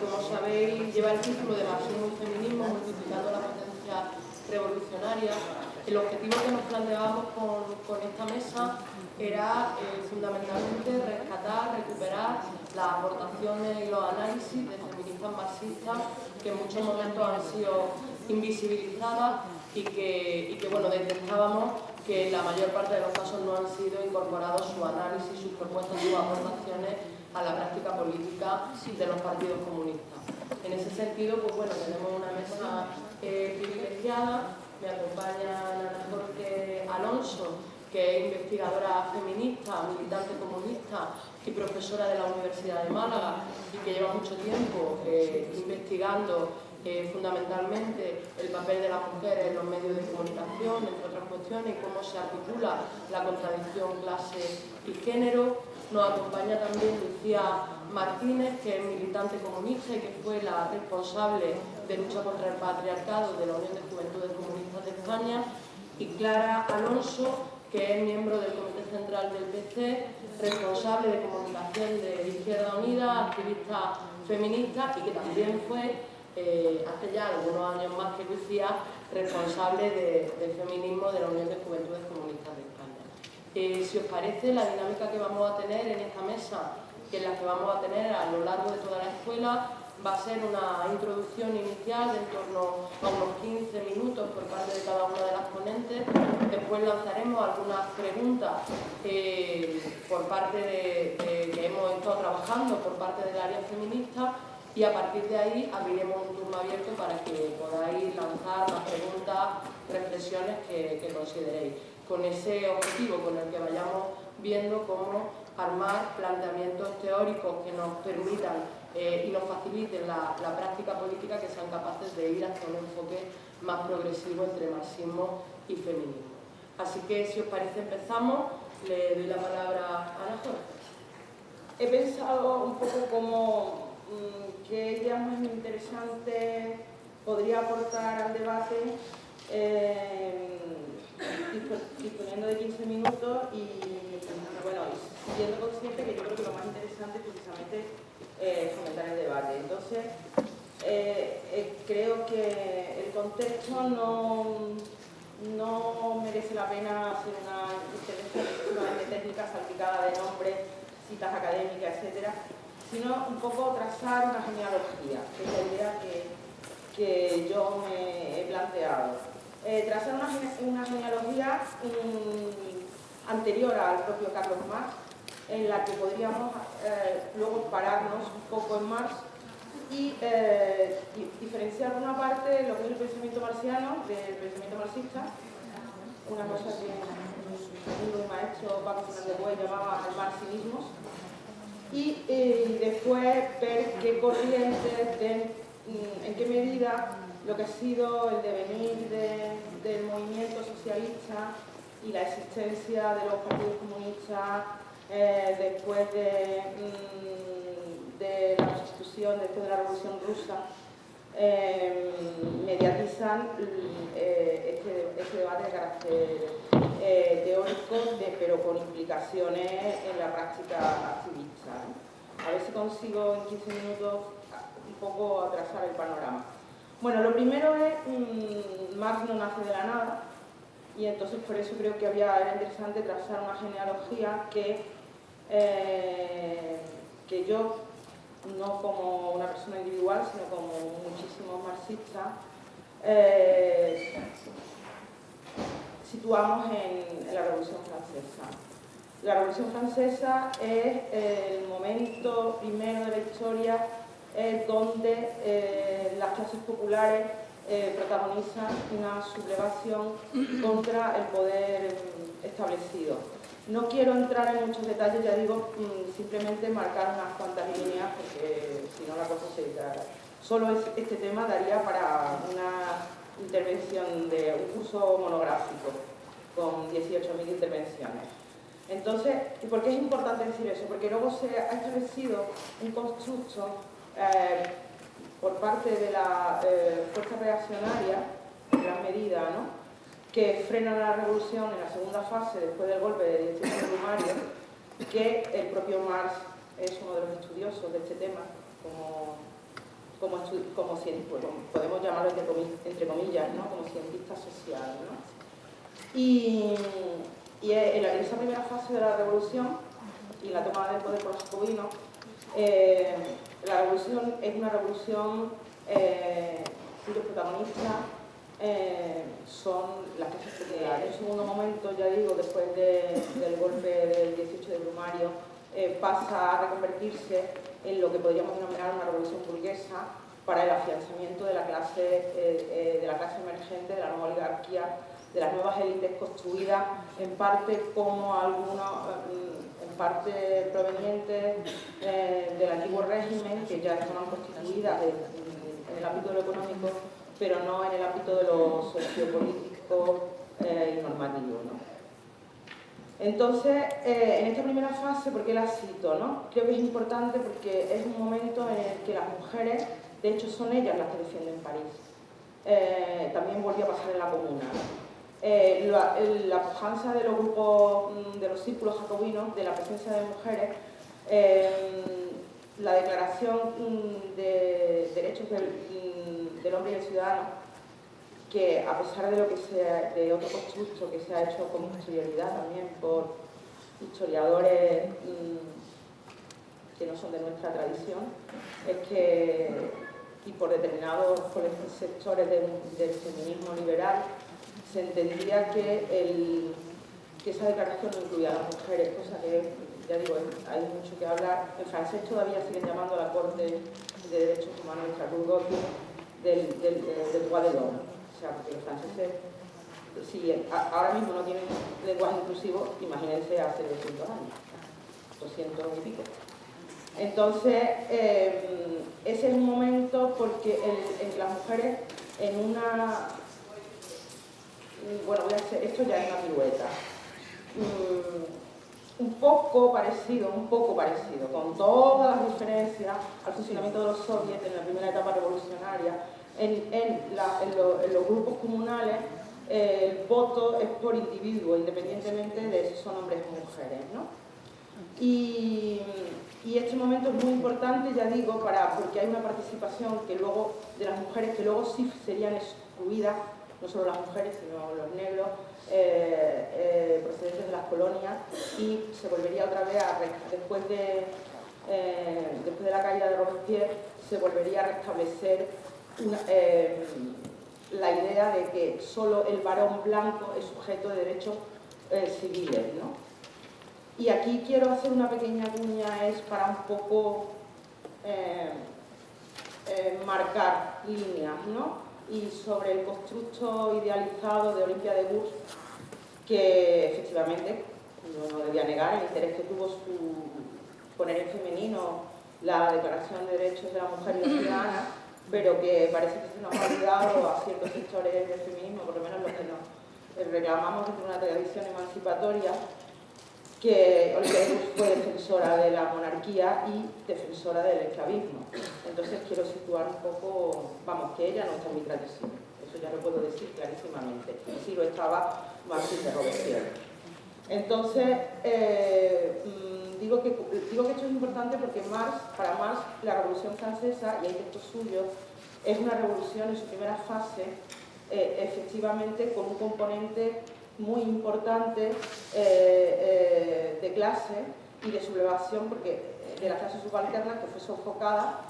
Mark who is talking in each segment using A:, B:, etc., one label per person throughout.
A: como sabéis, lleva el título de Marxismo y Feminismo, multiplicando la potencia revolucionaria. El objetivo que nos planteábamos con esta mesa era fundamentalmente rescatar, recuperar las aportaciones y los análisis de feministas marxistas que en muchos momentos han sido invisibilizadas y que bueno, detectábamos que en la mayor parte de los casos no han sido incorporados sus análisis, sus propuestas, sus aportaciones a la práctica política de los partidos comunistas. En ese sentido, pues bueno, tenemos una mesa privilegiada. Me acompaña Ana Jorge Alonso, que es investigadora feminista, militante comunista y profesora de la Universidad de Málaga y que lleva mucho tiempo investigando fundamentalmente el papel de las mujeres en los medios de comunicación, entre otras cuestiones, y cómo se articula la contradicción clase y género. Nos acompaña también Lucía Martínez, que es militante comunista y que fue la responsable de lucha contra el patriarcado de la Unión de Juventudes Comunistas de España, y Clara Alonso, que es miembro del Comité Central del PC, responsable de comunicación de Izquierda Unida, activista feminista y que también fue, hace ya algunos años más que Lucía, responsable de feminismo de la Unión de Juventudes Comunistas de España. Si os parece, la dinámica que vamos a tener en esta mesa, que es la que vamos a tener a lo largo de toda la escuela, va a ser una introducción inicial de en torno a unos 15 minutos por parte de cada una de las ponentes. Después lanzaremos algunas preguntas por parte que hemos estado trabajando por parte del área feminista, y a partir de ahí abriremos un turno abierto para que podáis lanzar las preguntas, reflexiones que consideréis, con ese objetivo, con el que vayamos viendo cómo armar planteamientos teóricos que nos permitan y nos faciliten la práctica política, que sean capaces de ir hacia un enfoque más progresivo entre marxismo y feminismo. Así que, si os parece, empezamos. Le doy la palabra a Ana Jorge.
B: He pensado un poco como qué idea más interesante podría aportar al debate disponiendo de 15 minutos y, bueno, siendo consciente que yo creo que lo más interesante es precisamente fomentar el debate. Entonces, creo que el contexto no merece la pena hacer una intervención exclusivamente técnica, salpicada de nombres, citas académicas, etcétera, sino un poco trazar una genealogía, que es la idea que yo me he planteado. Trazar una genealogía anterior al propio Carlos Marx, en la que podríamos luego pararnos un poco en Marx y diferenciar por una parte lo que es el pensamiento marxiano del pensamiento marxista, una cosa que mi amigo y maestro Paco Fernández Buey llamaba el marxinismo, y después ver qué corrientes, en qué medida lo que ha sido el devenir del movimiento socialista y la existencia de los partidos comunistas después de la constitución, después de la Revolución Rusa, mediatizan este debate de carácter teórico, pero con implicaciones en la práctica activista, ¿no? A ver si consigo en 15 minutos un poco trazar el panorama. Bueno, lo primero es, Marx no nace de la nada, y entonces por eso creo que era interesante trazar una genealogía que yo, no como una persona individual, sino como muchísimos marxistas, situamos en la Revolución Francesa. La Revolución Francesa es el momento primero de la historia donde las clases populares protagonizan una sublevación contra el poder establecido. No quiero entrar en muchos detalles, ya digo, simplemente marcar unas cuantas líneas, porque si no la cosa se distraerá. Solo este tema daría para una intervención de un curso monográfico con 18.000 intervenciones. Entonces, ¿y por qué es importante decir eso? Porque luego se ha establecido un constructo por parte de la fuerza reaccionaria, en gran medida, ¿no?, que frena la revolución en la segunda fase, después del golpe de 18 de Brumario, que el propio Marx es uno de los estudiosos de este tema, como podemos llamarlo entre comillas, ¿no? Como cientista social, ¿no? Y en esa primera fase de la revolución y la toma del poder por los jacobinos, la revolución es una revolución cuyos protagonistas son las clases populares. En un segundo momento, ya digo, después del golpe del 18 de Brumario, pasa a reconvertirse en lo que podríamos denominar una revolución burguesa para el afianzamiento de la clase emergente, de la nueva oligarquía, de las nuevas élites construidas en parte como en parte provenientes del antiguo régimen, que ya estaban constituidas en el ámbito de lo económico, pero no en el ámbito de lo sociopolítico y normativo, ¿no? Entonces, en esta primera fase, ¿por qué la cito, no? Creo que es importante porque es un momento en el que las mujeres, de hecho son ellas las que defienden París. También volvió a pasar en la Comuna, ¿no? La pujanza de los grupos, de los círculos jacobinos, de la presencia de mujeres, la declaración de derechos del hombre y del ciudadano, que a pesar de lo que sea de otro constructo que se ha hecho con posterioridad también por historiadores que no son de nuestra tradición, es que, y por determinados sectores del feminismo liberal, se entendía que esa declaración no incluía a las mujeres, cosa que, ya digo, hay mucho que hablar. En francés todavía siguen llamando a la Corte de Derechos Humanos de Estrasburgo del droit de l'homme. O sea, porque los franceses, si ahora mismo no tienen lenguaje inclusivo, imagínense hace 200 años, 200 y pico. Entonces, ese es un momento porque las mujeres en una... Bueno, voy a hacer, esto ya es una pirueta. Un poco parecido, con todas las diferencias al funcionamiento de los soviets en la primera etapa revolucionaria. En los grupos comunales el voto es por individuo, independientemente de si son hombres o mujeres, ¿no? Y este momento es muy importante, ya digo, porque hay una participación que luego, de las mujeres que luego sí serían excluidas, no solo las mujeres, sino los negros, procedentes de las colonias, y se volvería otra vez, después de la caída de Robespierre, se volvería a restablecer la idea de que solo el varón blanco es sujeto de derechos civiles, ¿no? Y aquí quiero hacer una pequeña cuña, es para un poco marcar líneas, ¿no? Y sobre el constructo idealizado de Olympia de Gouges, que efectivamente no debía negar el interés que tuvo poner en femenino la Declaración de Derechos de la Mujer y la Ciudadana, pero que parece que se nos ha olvidado a ciertos sectores del feminismo, por lo menos los que nos reclamamos dentro de una tradición emancipatoria, que Olympia de Gouges fue defensora de la monarquía y defensora del esclavismo. Entonces quiero situar un poco, vamos, que ella no está en mi tradición, eso ya lo puedo decir clarísimamente, y sí lo estaba Marx de Robespierre. Entonces, digo que esto es importante porque para Marx la Revolución Francesa, y hay textos suyos, es una revolución en su primera fase, efectivamente con un componente muy importante de clase y de sublevación, porque de la clase subalterna, que fue sofocada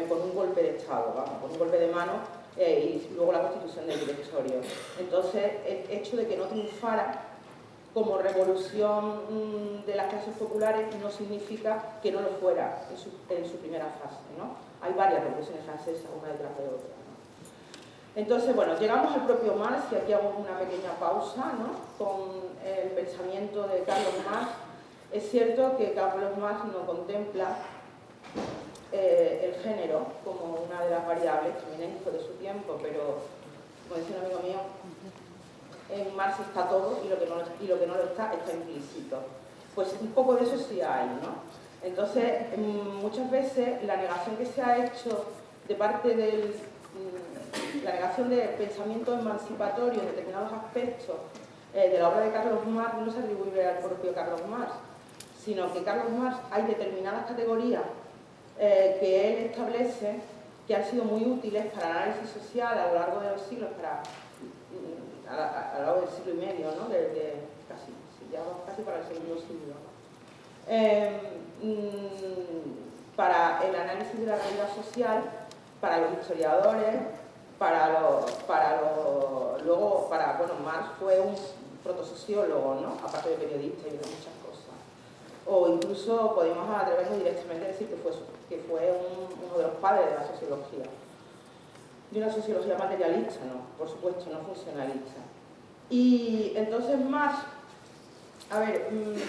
B: con un golpe de Estado, vamos, con un golpe de mano y luego la constitución del directorio. Entonces, el hecho de que no triunfara como revolución de las clases populares no significa que no lo fuera en su primera fase, ¿no? Hay varias revoluciones francesas, una detrás de otra, ¿no? Entonces, bueno, llegamos al propio Marx, y aquí hago una pequeña pausa, ¿no? Con el pensamiento de Carlos Marx. Es cierto que Carlos Marx no contempla el género como una de las variables, también es hijo de su tiempo, pero, como decía un amigo mío, en Marx está todo y lo que no lo está implícito. Pues un poco de eso sí hay, ¿no? Entonces, muchas veces la negación que se ha hecho de parte la negación de pensamiento emancipatorio en determinados aspectos de la obra de Carlos Marx no se atribuye al propio Carlos Marx, sino que Carlos Marx hay determinadas categorías que él establece que han sido muy útiles para el análisis social a lo largo de los siglos, a lo largo del siglo y medio, ¿no? Casi para el segundo siglo. Para el análisis de la realidad social, para los historiadores, bueno, Marx fue un protosociólogo, ¿no? Aparte de periodista y de muchas cosas. O incluso podemos atrevernos directamente a decir que fue uno de los padres de la sociología. De una sociología materialista, no, por supuesto, no funcionalista. Y entonces Marx, a ver, el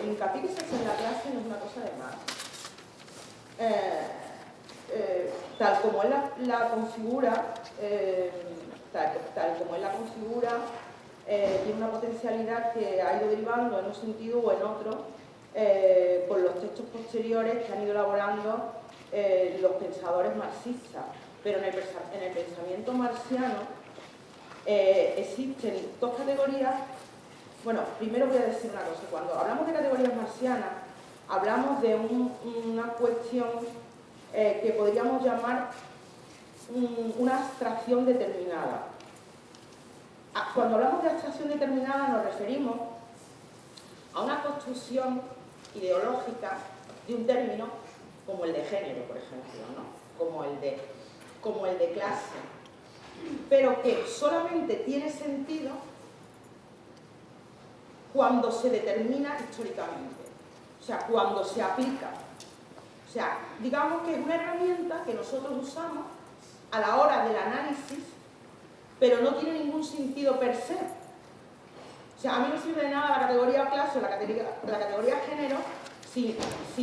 B: hincapié que se hace en la clase no es una cosa de Marx. Tal como él la configura, tiene una potencialidad que ha ido derivando en un sentido o en otro por los textos posteriores que han ido elaborando los pensadores marxistas. Pero en el pensamiento marxiano existen dos categorías. Bueno, primero voy a decir una cosa. Cuando hablamos de categorías marxianas, hablamos de una cuestión que podríamos llamar una abstracción determinada. Cuando hablamos de abstracción determinada nos referimos a una construcción ideológica de un término como el de género, por ejemplo, ¿no? como el de clase, pero que solamente tiene sentido cuando se determina históricamente, o sea, cuando se aplica. O sea, digamos que es una herramienta que nosotros usamos a la hora del análisis, pero no tiene ningún sentido per se. O sea, a mí no sirve de nada la categoría clase o la categoría género si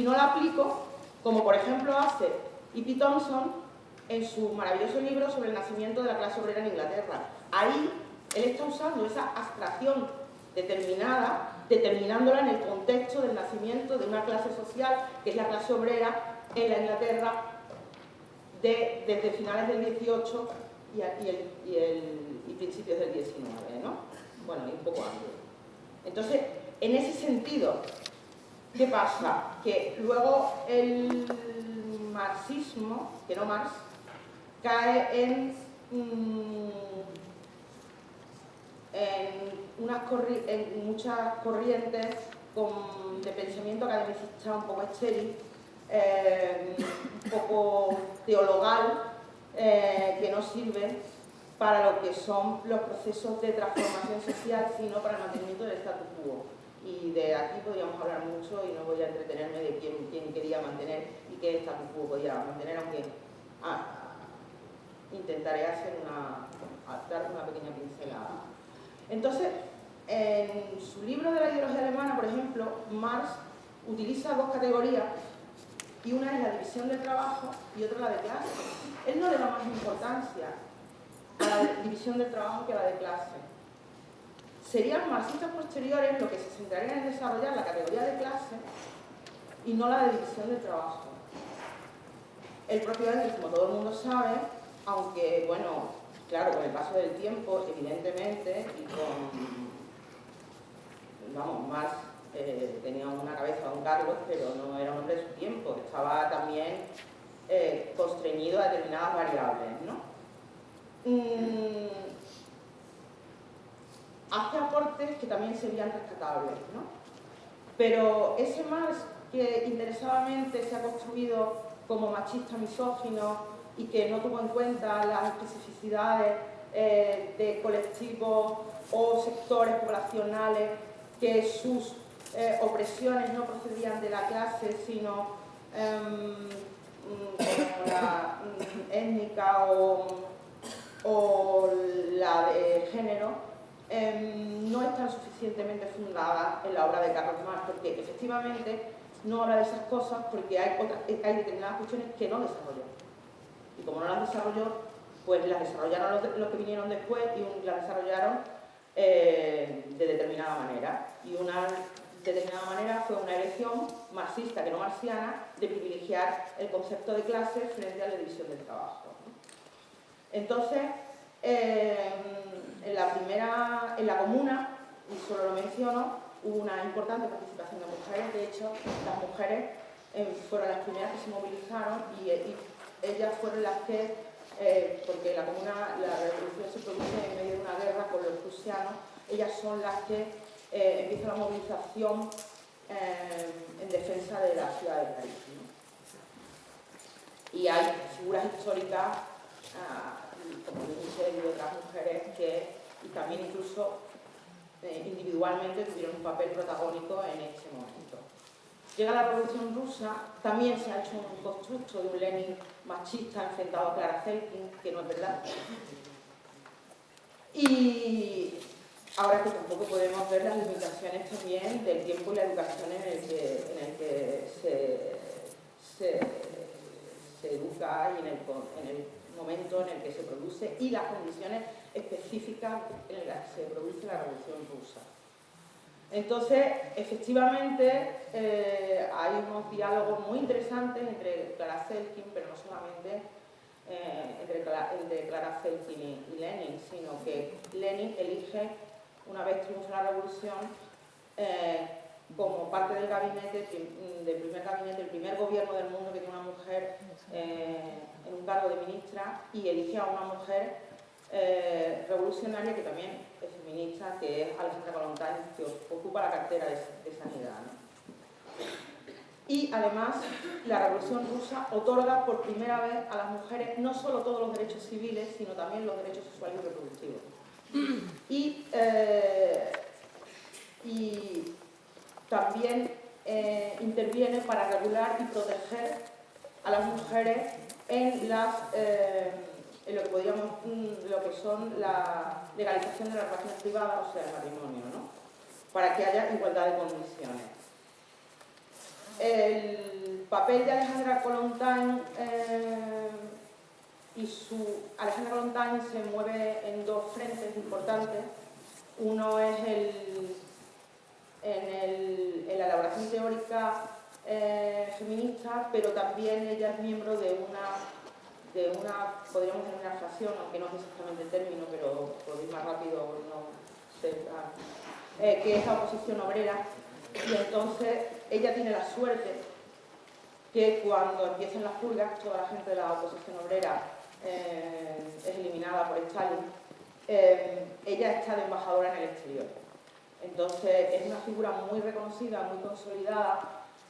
B: no la aplico, como por ejemplo hace E.P. Thompson en su maravilloso libro sobre el nacimiento de la clase obrera en Inglaterra. Ahí él está usando esa abstracción determinada, determinándola en el contexto del nacimiento de una clase social, que es la clase obrera en la Inglaterra desde finales del 18 y principios del 19, ¿no? Bueno, y un poco antes. Entonces, en ese sentido, ¿qué pasa? Que luego el marxismo, que no Marx, cae en muchas corrientes de pensamiento academicista un poco estéril, un poco teologal, que no sirven para lo que son los procesos de transformación social, sino para el mantenimiento del statu quo. Y de aquí podríamos hablar mucho y no voy a entretenerme de quién quería mantener y qué statu quo podía mantener, aunque intentaré dar una pequeña pincelada. Entonces, en su libro de la ideología alemana, por ejemplo, Marx utiliza dos categorías, y una es la división del trabajo y otra la de clase. Él no le da más importancia a la división del trabajo que a la de clase. Serían marxistas posteriores los que se centrarían en desarrollar la categoría de clase y no la de división del trabajo. El propio Engels, como todo el mundo sabe, aunque, bueno, claro, con el paso del tiempo, evidentemente, y Marx tenía una cabeza Don Carlos, pero no era un hombre de su tiempo, estaba también constreñido a determinadas variables, ¿no? Hace aportes que también serían rescatables, ¿no? Pero ese Marx que interesadamente se ha construido como machista misógino y que no tuvo en cuenta las especificidades de colectivos o sectores poblacionales, que sus opresiones no procedían de la clase, sino como la étnica o la de género, no están suficientemente fundadas en la obra de Carlos Marx, porque efectivamente no habla de esas cosas porque hay determinadas cuestiones que no desarrolló. Y como no las desarrolló, pues las desarrollaron los que vinieron después y las desarrollaron de determinada manera. Y una determinada manera fue una elección marxista, que no marxiana, de privilegiar el concepto de clase frente a la división del trabajo, ¿no? Entonces, en la Comuna, y solo lo menciono, hubo una importante participación de mujeres. De hecho, las mujeres fueron las primeras que se movilizaron y ellas fueron las que, porque la revolución se produce en medio de una guerra con los prusianos, ellas son las que empiezan la movilización en defensa de la ciudad de París, ¿no? Y hay figuras históricas, como Michel y otras mujeres, y también incluso individualmente tuvieron un papel protagónico en ese momento. Llega la Revolución Rusa, también se ha hecho un constructo de un Lenin machista enfrentado a Clara Zetkin, que no es verdad. Y ahora que tampoco podemos ver las limitaciones también del tiempo y la educación en el que se educa y en el momento en el que se produce y las condiciones específicas en las que se produce la Revolución Rusa. Entonces, efectivamente, hay unos diálogos muy interesantes entre Clara Zetkin, pero no solamente entre Clara Zetkin y Lenin, sino que Lenin elige, una vez triunfa la revolución, como parte del gabinete, el primer gobierno del mundo que tiene una mujer en un cargo de ministra, y elige a una mujer revolucionaria que también es feminista, que es Alejandra Kollontai, que ocupa la cartera de Sanidad, ¿no? Y además la Revolución Rusa otorga por primera vez a las mujeres no solo todos los derechos civiles, sino también los derechos sexuales y reproductivos. Y también interviene para regular y proteger a las mujeres en lo que son la legalización de las relaciones privadas, o sea, el matrimonio, ¿no? Para que haya igualdad de condiciones. El papel de Alejandra Kollontai Alejandra Kollontai se mueve en dos frentes importantes. Uno es en la elaboración teórica feminista, pero también ella es miembro de una, podríamos decir, una fracción, aunque no es exactamente el término, pero por ir más rápido, no sé, que es la oposición obrera. Y entonces ella tiene la suerte que cuando empiezan las purgas, toda la gente de la oposición obrera es eliminada por Stalin. Ella está de embajadora en el exterior. Entonces es una figura muy reconocida, muy consolidada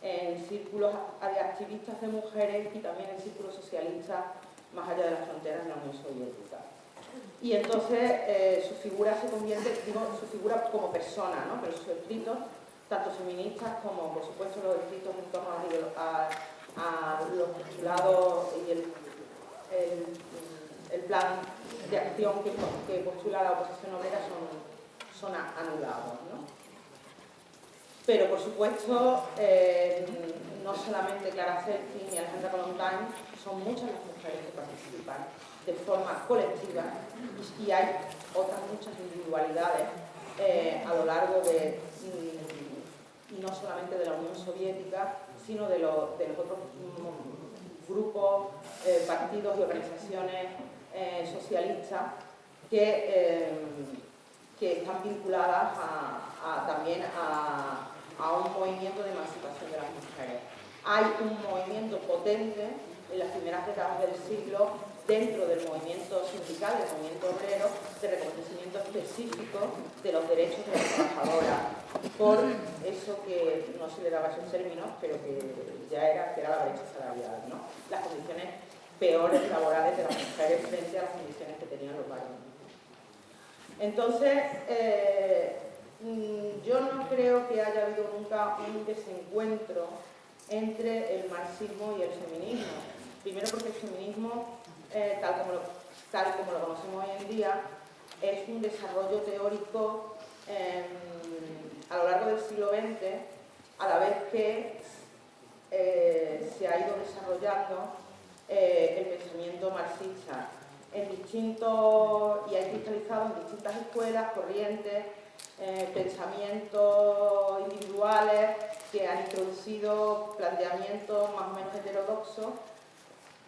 B: en círculos de activistas de mujeres y también en círculos socialistas más allá de las fronteras de la Unión Soviética. Y entonces su figura se convierte, su figura como persona, ¿no? Pero sus escritos, tanto feministas como, por supuesto, los escritos en torno a los postulados y el plan de acción que postula la oposición obrera son anulados, ¿no? Pero, por supuesto, no solamente Clara Zetkin y Alejandra Kollontai, son muchas las mujeres que participan de forma colectiva y hay otras muchas individualidades a lo largo y no solamente de la Unión Soviética, sino de los otros grupos, partidos y organizaciones socialistas que están vinculadas también a un movimiento de emancipación de las mujeres. Hay un movimiento potente en las primeras décadas del siglo dentro del movimiento sindical, del movimiento obrero, de reconocimiento específico de los derechos de las trabajadoras, por eso que no se le daba esos términos, pero que era la brecha salarial, ¿no? Las condiciones peores laborales de las mujeres frente a las condiciones que tenían los varones. Entonces, yo no creo que haya habido nunca un desencuentro entre el marxismo y el feminismo. Primero porque el feminismo, tal como lo conocemos hoy en día, es un desarrollo teórico a lo largo del siglo XX, a la vez que se ha ido desarrollando el pensamiento marxista y ha cristalizado en distintas escuelas, corrientes, pensamientos individuales que han introducido planteamientos más o menos heterodoxos.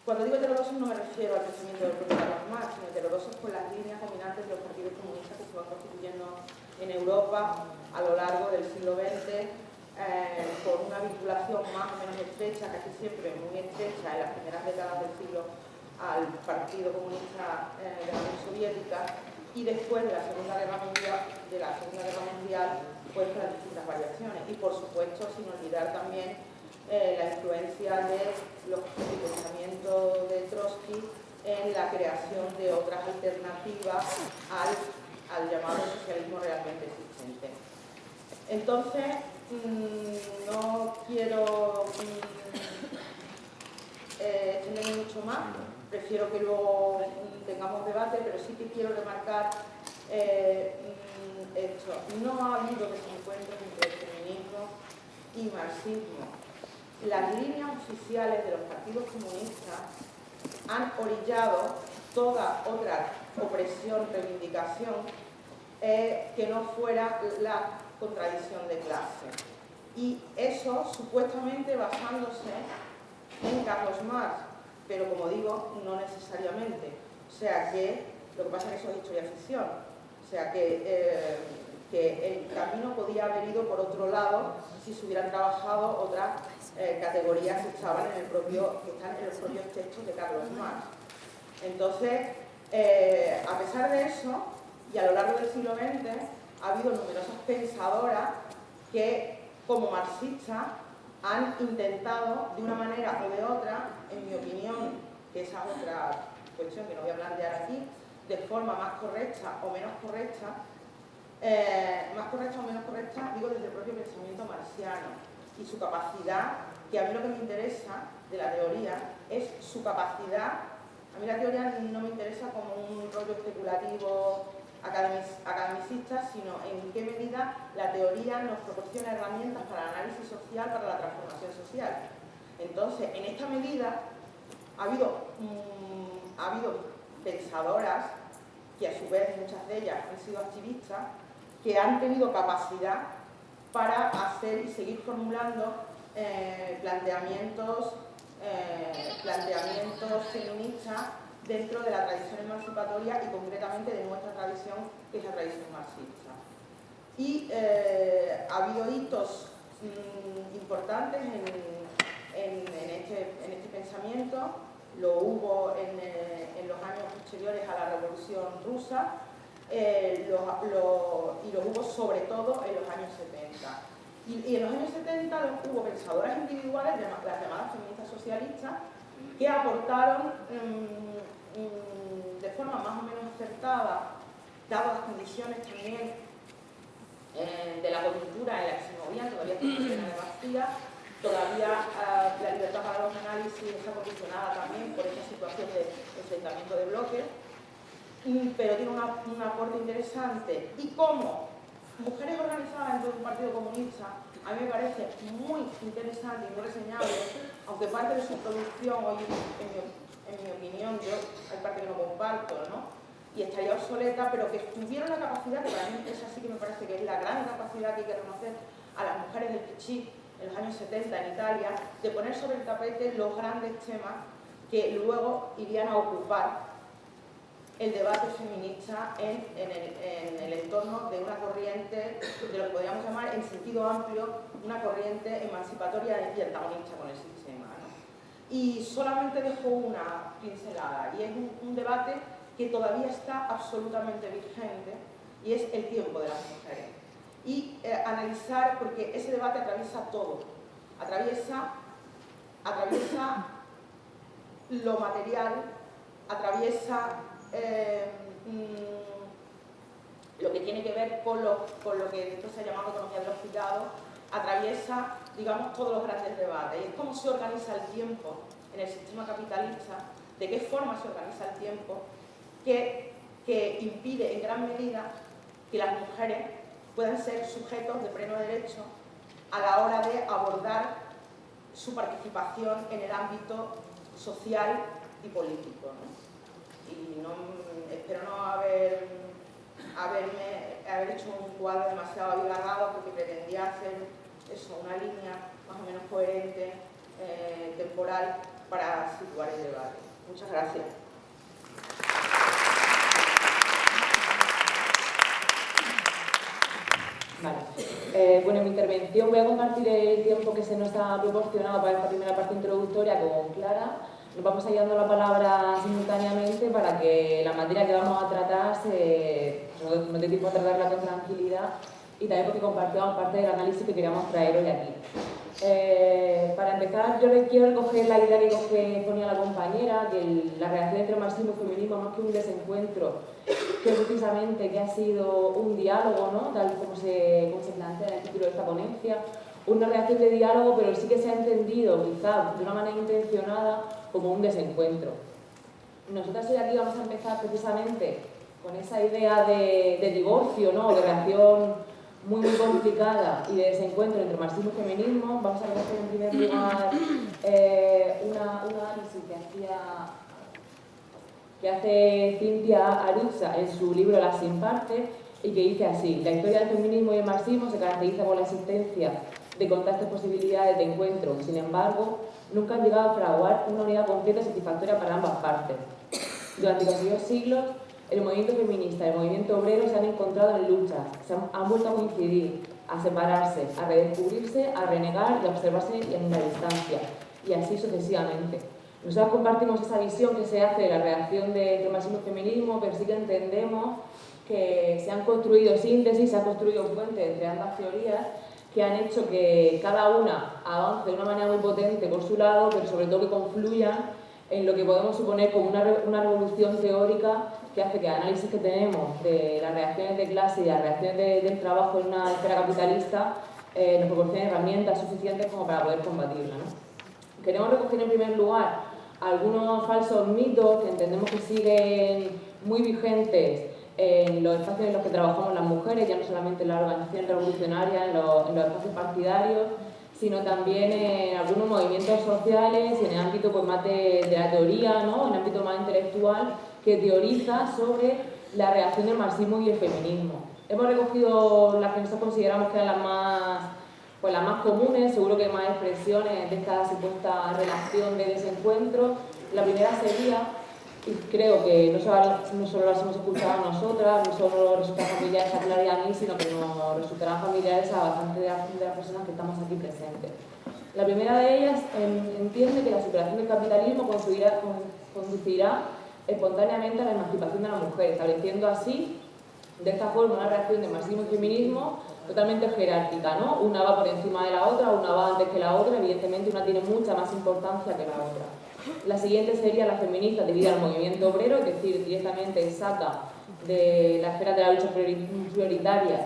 B: Cuando digo heterodoxos no me refiero al pensamiento del propio Karl Marx, sino heterodoxos con las líneas dominantes de los partidos comunistas que se van constituyendo en Europa a lo largo del siglo XX por una vinculación más o menos estrecha, casi siempre muy estrecha en las primeras décadas del siglo al Partido Comunista de la Unión Soviética, y después de la Segunda Guerra Mundial, pues las distintas variaciones. Y por supuesto, sin olvidar también la influencia del pensamiento de Trotsky en la creación de otras alternativas al llamado socialismo realmente existente. Entonces, no quiero extenderme mucho más, prefiero que luego tengamos debate, pero sí que quiero remarcar esto. No ha habido desencuentros entre el feminismo y marxismo. Las líneas oficiales de los partidos comunistas han orillado toda otra opresión, reivindicación, que no fuera la contradicción de clase. Y eso supuestamente basándose en Carlos Marx, pero como digo, no necesariamente. O sea que, lo que pasa es que eso es historia ficción. O sea que el camino podía haber ido por otro lado si se hubieran trabajado otras categorías que estaban en están en los propios textos de Carlos Marx. Entonces, a pesar de eso, y a lo largo del siglo XX, ha habido numerosas pensadoras que, como marxistas, han intentado, de una manera o de otra, en mi opinión, que esa es otra cuestión que no voy a plantear aquí, de forma más correcta o menos correcta, digo desde el propio pensamiento marxiano y su capacidad, que a mí lo que me interesa de la teoría es su capacidad. A mí la teoría no me interesa como un rollo especulativo academicista, sino en qué medida la teoría nos proporciona herramientas para el análisis social, para la transformación social. Entonces, en esta medida, ha habido pensadoras, que a su vez muchas de ellas han sido activistas, que han tenido capacidad para hacer y seguir formulando planteamientos feministas dentro de la tradición emancipatoria y concretamente de nuestra tradición, que es la tradición marxista. Y ha habido hitos importantes en este pensamiento. Lo hubo en los años posteriores a la Revolución Rusa y lo hubo sobre todo en los años 70. Y en los años 70 hubo pensadoras individuales, las llamadas feministas socialistas, que aportaron de forma más o menos acertada, dadas las condiciones también de la coyuntura en la que se movían, todavía en la Bastilla, todavía la libertad para los análisis está condicionada también por esta situación de enfrentamiento de bloques, pero tiene un aporte interesante. Y como mujeres organizadas dentro de un partido comunista, a mí me parece muy interesante y muy reseñable, aunque parte de su producción hoy, en mi opinión, hay parte que no comparto, ¿no? Y estaría obsoleta, pero que tuvieron la capacidad, que para mí esa sí que me parece que es la gran capacidad que hay que reconocer a las mujeres del Pichí en los años 70 en Italia, de poner sobre el tapete los grandes temas que luego irían a ocupar el debate feminista en el entorno de una corriente, de lo que podríamos llamar en sentido amplio, una corriente emancipatoria y antagonista con el sistema, ¿no? Y solamente dejo una pincelada, y es un debate que todavía está absolutamente vigente, y es el tiempo de las mujeres. Y analizar, porque ese debate atraviesa todo, atraviesa lo material, atraviesa lo que tiene que ver con lo que esto se ha llamado economía de los cuidados, atraviesa, digamos, todos los grandes debates. Y es cómo se organiza el tiempo en el sistema capitalista, de qué forma se organiza el tiempo, que impide en gran medida que las mujeres puedan ser sujetos de pleno derecho a la hora de abordar su participación en el ámbito social y político, ¿no? Y espero no haber hecho un cuadro demasiado abigarrado, porque pretendía hacer eso, una línea más o menos coherente, temporal, para situar el debate. Muchas gracias. Vale.
C: Bueno, en mi intervención voy a compartir el tiempo que se nos ha proporcionado para esta primera parte introductoria con Clara. Nos vamos a ir dando la palabra simultáneamente para que la materia que vamos a tratar nos dé tiempo a tratarla con tranquilidad y también porque compartimos parte del análisis que queríamos traer hoy aquí. Para empezar, yo quiero recoger la idea que ponía la compañera, que la relación entre marxismo y feminismo, más que un desencuentro, que precisamente que ha sido un diálogo, ¿no? Tal como se plantea en el título de esta ponencia, una relación de diálogo, pero sí que se ha entendido, quizás de una manera intencionada, como un desencuentro. Nosotras hoy aquí vamos a empezar precisamente con esa idea de divorcio, ¿no? De relación muy complicada y de desencuentro entre marxismo y feminismo. Vamos a recoger en primer lugar un análisis que hace Cynthia Aruza en su libro Las sin parte, y que dice así: la historia del feminismo y el marxismo se caracteriza por la existencia de contactos y posibilidades de encuentro. Sin embargo, nunca han llegado a fraguar una unidad completa y satisfactoria para ambas partes. Durante los siglos, el movimiento feminista y el movimiento obrero se han encontrado en luchas, han vuelto a coincidir, a separarse, a redescubrirse, a renegar y a observarse en la distancia, y así sucesivamente. Nosotros compartimos esa visión que se hace de la relación entre marxismo y feminismo, pero sí que entendemos que se han construido síntesis, se han construido puentes entre ambas teorías que han hecho que cada una avance de una manera muy potente por su lado, pero sobre todo que confluyan en lo que podemos suponer como una revolución teórica que hace que el análisis que tenemos de las reacciones de clase y las reacciones del trabajo en una esfera capitalista nos proporcione herramientas suficientes como para poder combatirla, ¿no? Queremos recoger en primer lugar algunos falsos mitos que entendemos que siguen muy vigentes en los espacios en los que trabajamos las mujeres, ya no solamente en las organizaciones revolucionarias, en los espacios partidarios, sino también en algunos movimientos sociales y en el ámbito pues, más de la teoría, ¿no? En el ámbito más intelectual, que teoriza sobre la reacción del marxismo y el feminismo. Hemos recogido las que nosotros consideramos que eran las más comunes, seguro que hay más expresiones de esta supuesta relación de desencuentro. La primera sería, y creo que no solo las hemos escuchado nosotras, no solo resultan familiares a Clara y a mí, sino que nos resultarán familiares a bastante de las personas que estamos aquí presentes. La primera de ellas entiende que la superación del capitalismo conducirá espontáneamente a la emancipación de la mujer, estableciendo así, de esta forma, una reacción de marxismo y feminismo totalmente jerárquica, ¿no? Una va por encima de la otra, una va antes que la otra, evidentemente una tiene mucha más importancia que la otra. La siguiente sería la feminista debido al movimiento obrero, es decir, directamente saca de la esfera de la lucha prioritarias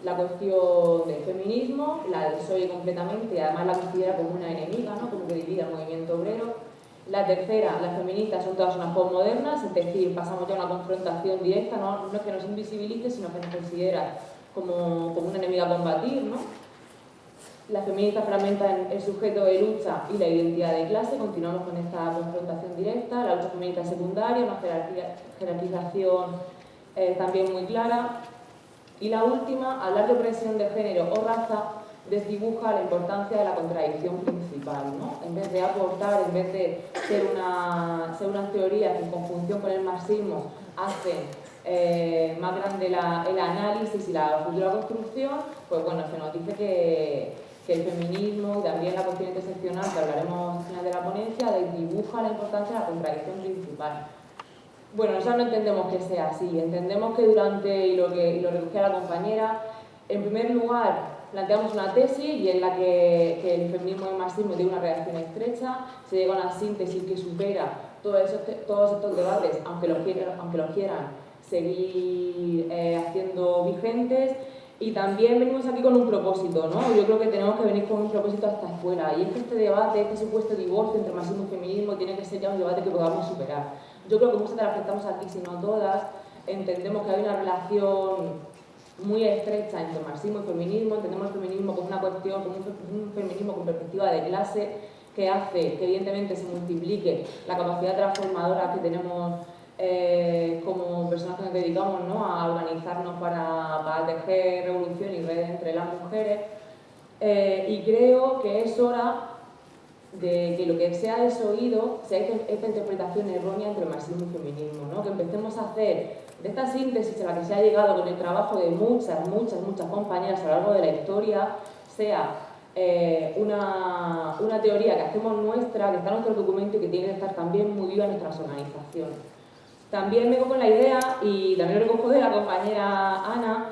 C: la cuestión del feminismo, la desoye completamente y además la considera como una enemiga, ¿no? Como que divide al movimiento obrero. La tercera, las feministas son todas unas postmodernas, es decir, pasamos ya a una confrontación directa, no es que nos invisibilice, sino que nos considera como una enemiga a combatir, ¿no? Las feministas fragmentan el sujeto de lucha y la identidad de clase, continuamos con esta confrontación directa. La lucha feminista es secundaria, una jerarquización también muy clara. Y la última, hablar de opresión de género o raza desdibuja la importancia de la contradicción principal, ¿no? En vez de aportar, en vez de ser unas teorías que en conjunción con el marxismo hacen más grande el análisis y la futura construcción, pues bueno, se nos dice que el feminismo y también la cuestión interseccional, que hablaremos al final de la ponencia, desdibuja la importancia de la contradicción principal. Bueno, nosotros no entendemos que sea así, entendemos que y lo recogía la compañera, en primer lugar planteamos una tesis y en la que el feminismo y el marxismo tienen una relación estrecha, se llega a una síntesis que supera todos estos debates, aunque los quieran seguir haciendo vigentes. Y también venimos aquí con un propósito, ¿no? Yo creo que tenemos que venir con un propósito a esta escuela, y es que este debate, este supuesto divorcio entre marxismo y feminismo tiene que ser ya un debate que podamos superar. Yo creo que muchas de las que estamos aquí, si no todas, entendemos que hay una relación muy estrecha entre marxismo y feminismo, entendemos el feminismo como una cuestión, como un feminismo con perspectiva de clase, que hace que evidentemente se multiplique la capacidad transformadora que tenemos como personas que nos dedicamos, ¿no? A organizarnos para tejer revolución y redes entre las mujeres, y creo que es hora de que lo que se ha desoído sea esta interpretación errónea entre marxismo y feminismo, ¿no? Que empecemos a hacer de esta síntesis a la que se ha llegado con el trabajo de muchas compañeras a lo largo de la historia, sea una teoría que hacemos nuestra, que está en nuestro documento y que tiene que estar también muy viva en nuestras organizaciones. También vengo con la idea, y también lo recojo de la compañera Ana,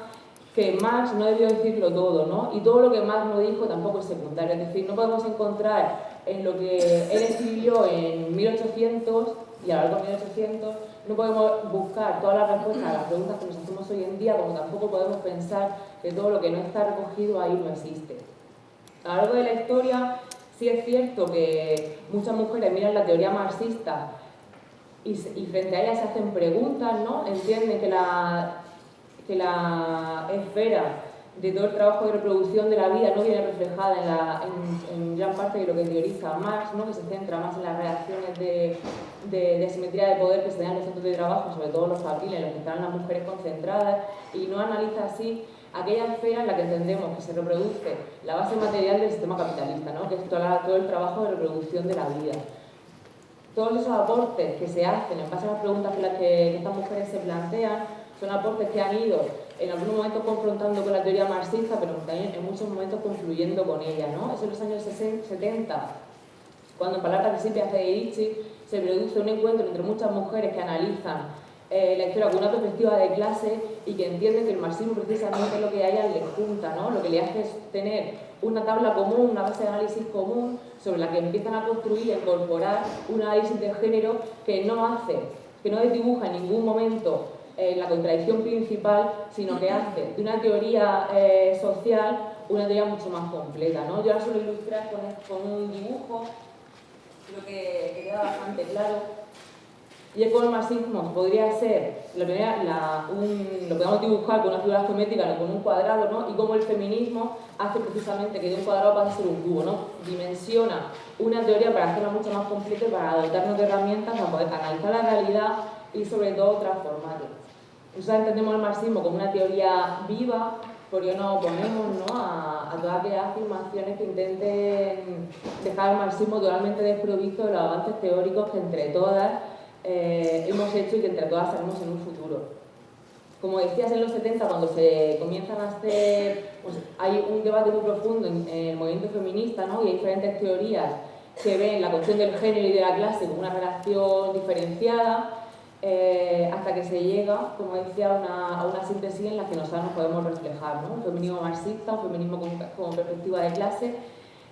C: que Marx no debió decirlo todo, ¿no? Y todo lo que Marx no dijo tampoco es secundario, es decir, no podemos encontrar en lo que él escribió en 1800 y a lo largo de 1800, no podemos buscar todas las respuestas a las preguntas que nos hacemos hoy en día, como tampoco podemos pensar que todo lo que no está recogido ahí no existe. A lo largo de la historia sí es cierto que muchas mujeres miran la teoría marxista y frente a ella se hacen preguntas, ¿no? Entienden que la esfera de todo el trabajo de reproducción de la vida no viene reflejada en gran parte de lo que teoriza Marx, ¿no? Que se centra más en las reacciones de asimetría de poder que se dan en los centros de trabajo, sobre todo los fabriles, en los que están las mujeres concentradas, y no analiza así aquella esfera en la que entendemos que se reproduce la base material del sistema capitalista, ¿no? Que es todo el trabajo de reproducción de la vida. Todos esos aportes que se hacen en base a las preguntas que estas mujeres se plantean son aportes que han ido en algunos momentos confrontando con la teoría marxista, pero también en muchos momentos confluyendo con ella, ¿no? Es en los años 70, cuando en palabras de Silvia Federici se produce un encuentro entre muchas mujeres que analizan la historia con una perspectiva de clase y que entienden que el marxismo precisamente es lo que a ellas les junta, ¿no? Lo que le hace es tener una tabla común, una base de análisis común sobre la que empiezan a construir y a incorporar un análisis de género que no desdibuja en ningún momento la contradicción principal, sino que hace de una teoría social una teoría mucho más completa, ¿no? Yo la suelo ilustrar con un dibujo, creo que queda bastante claro. Y es como el marxismo podría ser, lo podemos dibujar con una figura geométrica, con un cuadrado, ¿no? Y como el feminismo hace precisamente que de un cuadrado pase a ser un cubo, ¿no? Dimensiona una teoría para hacerla mucho más completa y para dotarnos de herramientas para poder analizar la realidad y sobre todo transformarla. Nosotros entendemos el marxismo como una teoría viva, porque nos oponemos, ¿no? a todas aquellas afirmaciones que intenten dejar al marxismo totalmente desprovisto de los avances teóricos que entre todas hemos hecho y que entre todas haremos en un futuro. Como decías, en los 70, cuando se comienzan a hacer, pues hay un debate muy profundo en el movimiento feminista, ¿no? Y hay diferentes teorías que ven la cuestión del género y de la clase como una relación diferenciada, hasta que se llega, como decía, a una síntesis en la que nosotros nos podemos reflejar, ¿no? Un feminismo marxista, un feminismo con perspectiva de clase,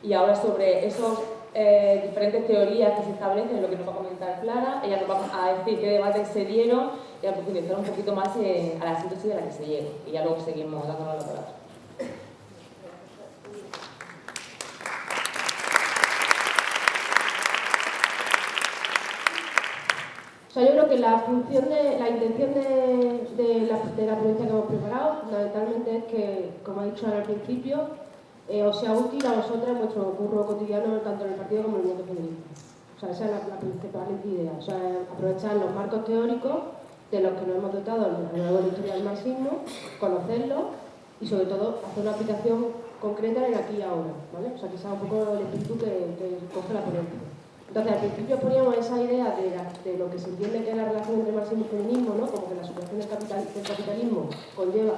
C: y ahora sobre esos diferentes teorías que se establecen, lo que nos va a comentar Clara, ella nos va a decir qué debates se dieron y a profundizar un poquito más a la síntesis de la que se llega, y ya luego seguimos dándonos la palabra.
D: O sea, yo creo que la intención de la ponencia que hemos preparado fundamentalmente es que, como ha dicho al principio, os sea útil a vosotras en vuestro curro cotidiano, tanto en el partido como en el movimiento feminista. O sea, esa es la principal idea. O sea, aprovechar los marcos teóricos de los que nos hemos dotado a lo largo de la historia del marxismo, conocerlos y, sobre todo, hacer una aplicación concreta en el aquí y ahora, ¿vale? O sea, que sea un poco el espíritu que coge la ponencia. Entonces, al principio poníamos esa idea de lo que se entiende que es la relación entre marxismo y feminismo, ¿no? Como que la superación del capitalismo conlleva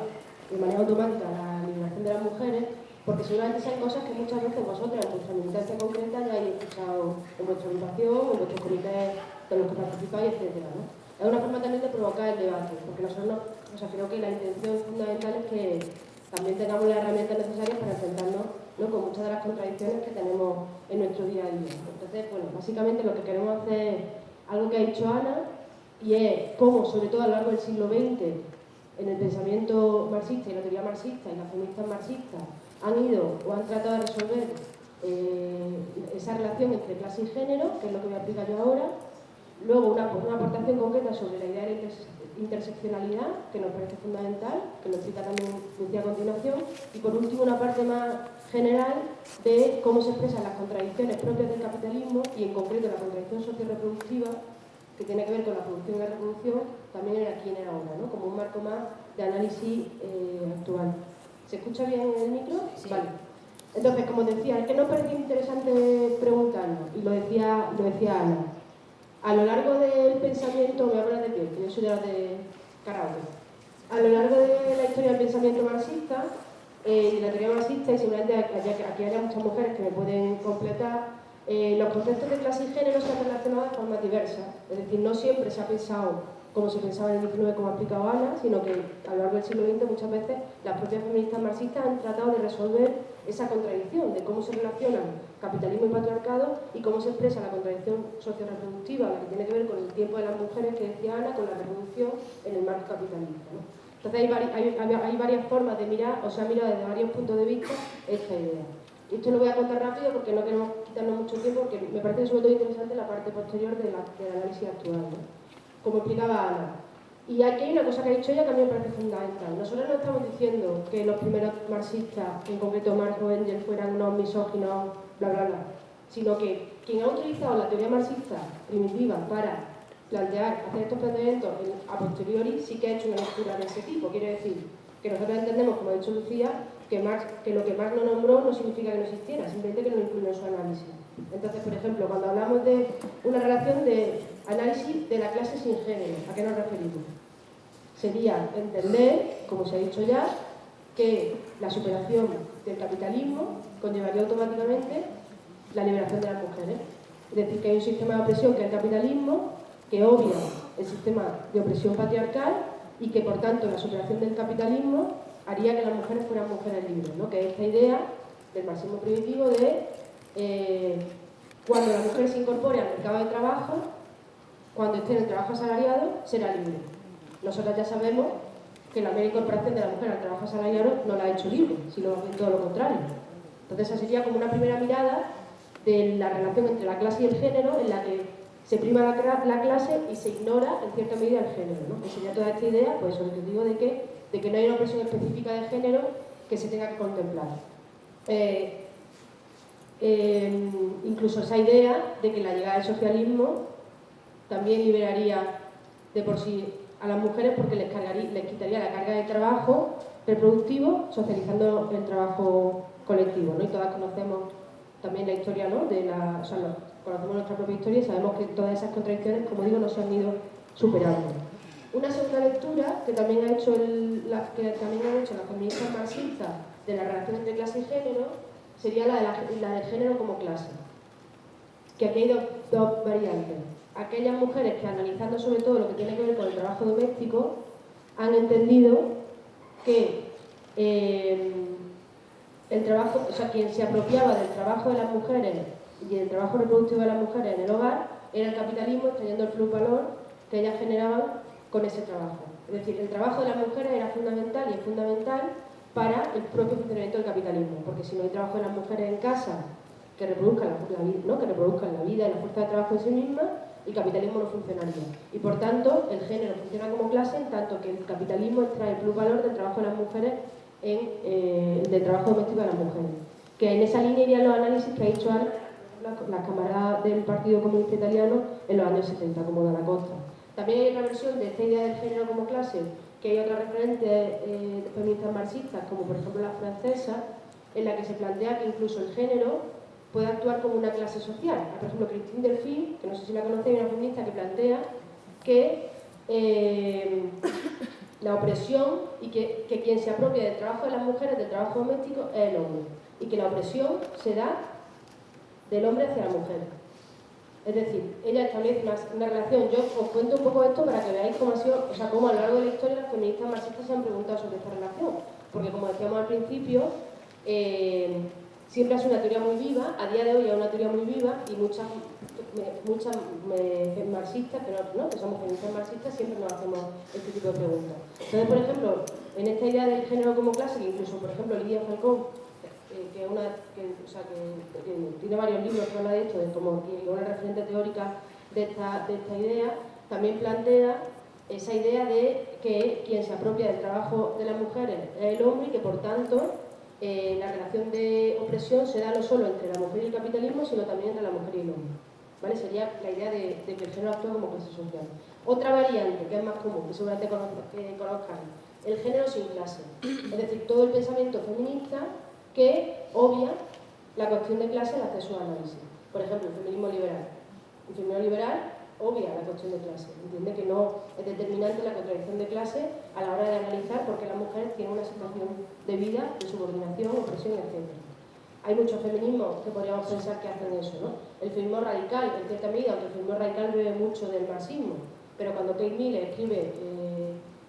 D: de manera automática la liberación de las mujeres, porque seguramente sean cosas que muchas veces vosotras en vuestra militancia concreta ya habéis escuchado en vuestra agrupación, en vuestros comités de los que participáis, etc., ¿no? Es una forma también de provocar el debate, porque nosotros creo que la intención fundamental es que también tengamos las herramientas necesarias para enfrentarnos, ¿no? Con muchas de las contradicciones que tenemos en nuestro día a día. Entonces, bueno, básicamente lo que queremos hacer es algo que ha dicho Ana, y es cómo, sobre todo a lo largo del siglo XX, en el pensamiento marxista y la teoría marxista y las feministas marxistas han ido o han tratado de resolver esa relación entre clase y género, que es lo que voy a explicar yo ahora. Luego, una aportación concreta sobre la idea de la interseccionalidad, que nos parece fundamental, que lo explica también Lucía a continuación. Y por último, una parte más general de cómo se expresan las contradicciones propias del capitalismo y, en concreto, la contradicción socio-reproductiva, que tiene que ver con la producción y la reproducción, también en aquí y en el ahora, ¿no? Como un marco más de análisis actual. ¿Se escucha bien el micro? Sí. Vale. Entonces, como decía, ¿qué nos parecía interesante preguntarnos? Y lo decía Ana. A lo largo del pensamiento, voy a hablar de pie, que yo soy de las de karaoke. A lo largo de la historia del pensamiento marxista, y la teoría marxista, y seguramente aquí haya muchas mujeres que me pueden completar, los conceptos de clase y género se han relacionado de formas diversas. Es decir, no siempre se ha pensado como se pensaba en el 19, como ha explicado Ana, sino que a lo largo del siglo XX muchas veces las propias feministas marxistas han tratado de resolver esa contradicción de cómo se relacionan capitalismo y patriarcado y cómo se expresa la contradicción socio-reproductiva, la que tiene que ver con el tiempo de las mujeres, que decía Ana, con la reproducción en el marco capitalista, ¿no? Entonces hay varias formas de mirar, o sea, mirado desde varios puntos de vista esta idea. Y esto lo voy a contar rápido porque no queremos quitarnos mucho tiempo, porque me parece sobre todo interesante la parte posterior del análisis actual, ¿no? Como explicaba Ana. Y aquí hay una cosa que ha dicho ella que a mí me parece fundamental. Nosotros no estamos diciendo que los primeros marxistas, en concreto Marx o Engels, fueran unos misóginos, bla, bla, bla, sino que quien ha utilizado la teoría marxista primitiva para hacer estos planteamientos a posteriori, sí que ha hecho una lectura de ese tipo. Quiere decir que nosotros entendemos, como ha dicho Lucía, que lo que Marx no nombró no significa que no existiera, simplemente que no lo incluyó en su análisis. Entonces, por ejemplo, cuando hablamos de una relación de análisis de la clase sin género, ¿a qué nos referimos? Sería entender, como se ha dicho ya, que la superación del capitalismo conllevaría automáticamente la liberación de las mujeres. Es decir, que hay un sistema de opresión que es el capitalismo, que obvia el sistema de opresión patriarcal y que, por tanto, la superación del capitalismo haría que las mujeres fueran mujeres libres, ¿no? Que es esta idea del marxismo primitivo de cuando la mujer se incorpore al mercado de trabajo, cuando esté en el trabajo asalariado, será libre. Nosotras ya sabemos que la mera incorporación de la mujer al trabajo asalariado no la ha hecho libre, sino todo lo contrario. Entonces esa sería como una primera mirada de la relación entre la clase y el género, en la que se prima la clase y se ignora en cierta medida el género, ¿no? Que sería toda esta idea, pues el objetivo de que no hay una opresión específica de género que se tenga que contemplar. Incluso esa idea de que la llegada del socialismo también liberaría de por sí a las mujeres porque les quitaría la carga de trabajo reproductivo, socializando el trabajo colectivo, ¿no? Y todas conocemos también la historia, ¿no? Conocemos nuestra propia historia y sabemos que todas esas contradicciones, como digo, no se han ido superando. Una segunda lectura que también han hecho las feministas marxistas de la relación entre clase y género sería la del género como clase. Que aquí hay dos variantes. Aquellas mujeres que, analizando sobre todo lo que tiene que ver con el trabajo doméstico, han entendido que el trabajo, o sea, quien se apropiaba del trabajo de las mujeres y del trabajo reproductivo de las mujeres en el hogar era el capitalismo, extrayendo el plusvalor que ellas generaban con ese trabajo. Es decir, el trabajo de las mujeres era fundamental y es fundamental para el propio funcionamiento del capitalismo, porque si no hay trabajo de las mujeres en casa que reproduzcan la vida y la fuerza de trabajo en sí misma, el capitalismo no funcionaría. Y por tanto, el género funciona como clase en tanto que el capitalismo extrae el plusvalor del trabajo de las mujeres del trabajo doméstico de las mujeres. Que en esa línea irían los análisis que ha hecho las camaradas del Partido Comunista Italiano en los años 70, como Dalla Costa. También hay otra versión de esta idea del género como clase, que hay otras referentes feministas marxistas, como por ejemplo la francesa, en la que se plantea que incluso el género puede actuar como una clase social. Por ejemplo, Christine Delphi, que no sé si la conocéis, una feminista que plantea que la opresión y que quien se apropia del trabajo de las mujeres, del trabajo doméstico, es el hombre. Y que la opresión se da del hombre hacia la mujer. Es decir, ella establece una relación. Yo os cuento un poco esto para que veáis cómo ha sido, o sea, cómo a lo largo de la historia las feministas marxistas se han preguntado sobre esta relación. Porque como decíamos al principio, siempre ha sido una teoría muy viva, a día de hoy es una teoría muy viva y muchas marxistas, pero no, que somos feministas marxistas, siempre nos hacemos este tipo de preguntas. Entonces, por ejemplo, en esta idea del género como clase, que incluso, por ejemplo, Lidia Falcón, que tiene varios libros que habla de esto, y una referente teórica de esta idea, también plantea esa idea de que quien se apropia del trabajo de las mujeres es el hombre y que, por tanto, la relación de opresión se da no solo entre la mujer y el capitalismo, sino también entre la mujer y el hombre. ¿Vale? Sería la idea de que el género actúa como clase social. Otra variante, que es más común, que seguramente conozcan, el género sin clase. Es decir, todo el pensamiento feminista que obvia la cuestión de clase en el acceso al análisis. Por ejemplo, el feminismo liberal. El feminismo liberal obvia la cuestión de clase, entiende que no es determinante la contradicción de clase a la hora de analizar por qué las mujeres tienen una situación de vida, de subordinación, opresión, etc. Hay muchos feminismos que podríamos pensar que hacen eso, ¿no? El feminismo radical, en cierta medida, aunque el feminismo radical bebe mucho del marxismo, pero cuando Kate Miller escribe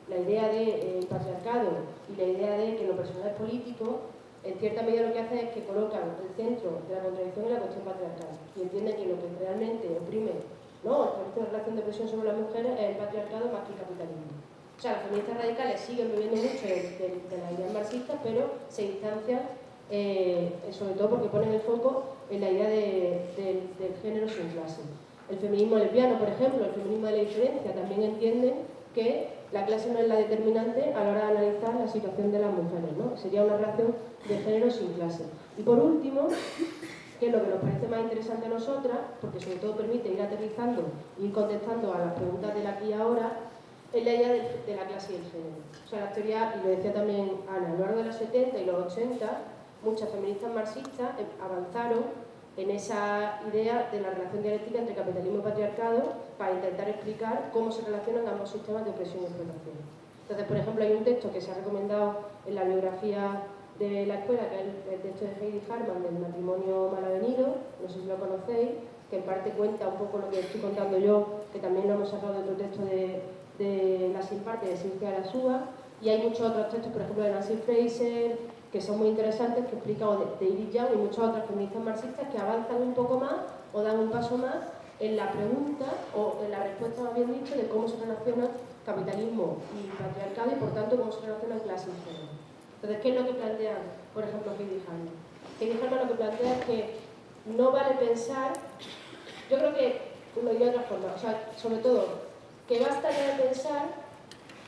D: la idea del patriarcado y la idea de que lo personal es político, en cierta medida lo que hace es que colocan el centro de la contradicción en la cuestión patriarcal y entienden que lo que realmente oprime, ¿no?, establece una relación de opresión sobre las mujeres es el patriarcado más que el capitalismo. O sea, las feministas radicales siguen bebiendo mucho de las ideas marxistas, pero se distancian sobre todo porque ponen el foco en la idea del género sin clase. El feminismo lesbiano, por ejemplo, el feminismo de la diferencia, también entienden que la clase no es la determinante a la hora de analizar la situación de las mujeres, ¿no? Sería una relación de género sin clase. Y por último, que es lo que nos parece más interesante a nosotras, porque sobre todo permite ir aterrizando e ir contestando a las preguntas del aquí y ahora, es la idea de la clase y el género. O sea, la teoría, y lo decía también Ana, a lo largo de los 70 y los 80, muchas feministas marxistas avanzaron en esa idea de la relación dialéctica entre capitalismo y patriarcado para intentar explicar cómo se relacionan ambos sistemas de opresión y explotación. Entonces, por ejemplo, hay un texto que se ha recomendado en la biografía de la escuela, que es el texto de Heidi Harman del matrimonio malavenido, no sé si lo conocéis, que en parte cuenta un poco lo que estoy contando yo, que también lo hemos sacado de otro texto de la sin parte de Ciencia de la Súa, y hay muchos otros textos, por ejemplo, de Nancy Fraser, que son muy interesantes, que explican, o de Edith Young y muchas otras feministas marxistas que avanzan un poco más o dan un paso más en la pregunta, o en la respuesta, más bien dicho, de cómo se relacionan capitalismo y patriarcado y, por tanto, cómo se relacionan clase y género. Entonces, ¿qué es lo que plantean, por ejemplo, Heidi Harman? Heidi Harman lo que plantea es que no vale pensar, yo creo que lo diría de otra forma, o sea, sobre todo, que basta ya de pensar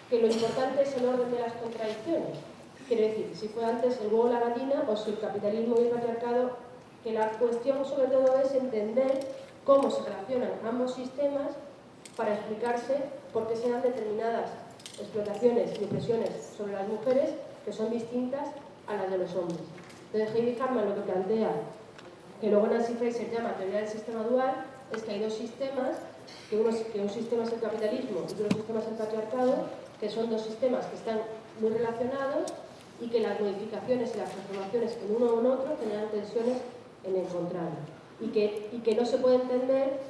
D: que lo importante es el orden de las contradicciones. Quiero decir, si fue antes el huevo o la gallina, o si el capitalismo y el patriarcado, que la cuestión sobre todo es entender cómo se relacionan ambos sistemas para explicarse por qué se dan determinadas explotaciones y opresiones sobre las mujeres que son distintas a las de los hombres. Entonces, Heidi Harman lo que plantea, que luego Nancy Fraser llama teoría del sistema dual, es que hay dos sistemas, que un sistema es el capitalismo y que otro sistema es el patriarcado, que son dos sistemas que están muy relacionados y que las modificaciones y las transformaciones en uno o en otro generan tensiones en el contrario. Y que no se puede entender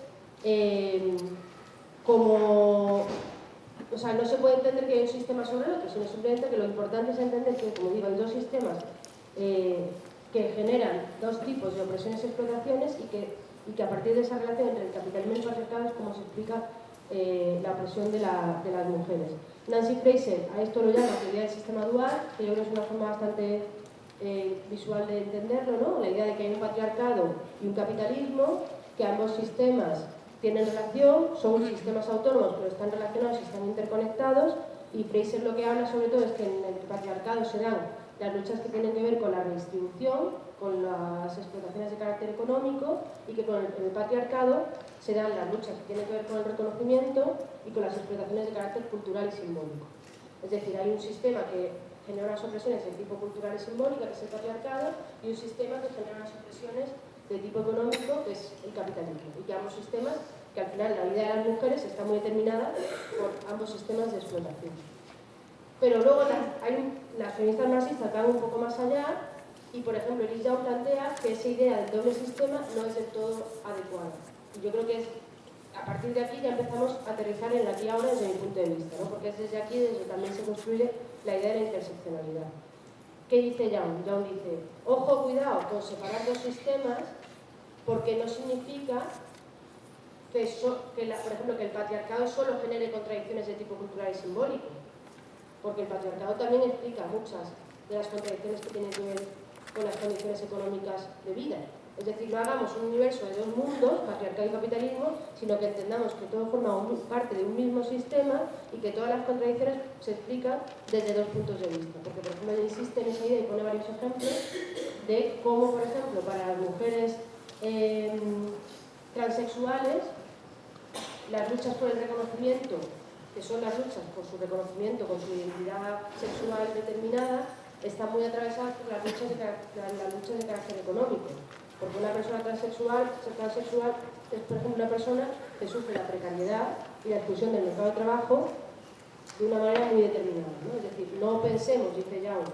D: como... O sea, no se puede entender que hay un sistema sobre el otro, sino simplemente que lo importante es entender que, como digo, hay dos sistemas que generan dos tipos de opresiones y explotaciones y que a partir de esa relación entre el capitalismo y el patriarcado es como se explica la opresión de las mujeres. Nancy Fraser a esto lo llama teoría del sistema dual, que yo creo que es una forma bastante visual de entenderlo, ¿no? La idea de que hay un patriarcado y un capitalismo, que ambos sistemas tienen relación, son sistemas autónomos, pero están relacionados y están interconectados, y Fraser lo que habla sobre todo es que en el patriarcado se dan las luchas que tienen que ver con la redistribución, con las explotaciones de carácter económico, y que con el patriarcado se dan las luchas que tienen que ver con el reconocimiento y con las explotaciones de carácter cultural y simbólico. Es decir, hay un sistema que genera unas opresiones de tipo cultural y simbólico, que es el patriarcado, y un sistema que genera unas opresiones de tipo económico, que es el capitalismo. Y que ambos sistemas, que al final la vida de las mujeres está muy determinada por ambos sistemas de explotación. Pero luego las feministas marxistas van un poco más allá y, por ejemplo, Edith Young plantea que esa idea del doble sistema no es del todo adecuada. Y yo creo que a partir de aquí ya empezamos a aterrizar en la aquí y ahora desde mi punto de vista, ¿no? Porque es desde aquí desde también se construye la idea de la interseccionalidad. ¿Qué dice Young? Young dice, ojo, cuidado con separar dos sistemas, porque no significa que por ejemplo, que el patriarcado solo genere contradicciones de tipo cultural y simbólico, porque el patriarcado también explica muchas de las contradicciones que tienen que ver con las condiciones económicas de vida. Es decir, no hagamos un universo de dos mundos, patriarcado y capitalismo, sino que entendamos que todo forma parte de un mismo sistema y que todas las contradicciones se explican desde dos puntos de vista. Porque, por ejemplo, él insiste en esa idea y pone varios ejemplos de cómo, por ejemplo, para las mujeres transexuales, las luchas por el reconocimiento, que son las luchas por su reconocimiento, con su identidad sexual determinada, están muy atravesadas por las luchas de carácter económico. Porque una persona transexual es, por ejemplo, una persona que sufre la precariedad y la exclusión del mercado de trabajo de una manera muy determinada, ¿no? Es decir, no pensemos, dice Young,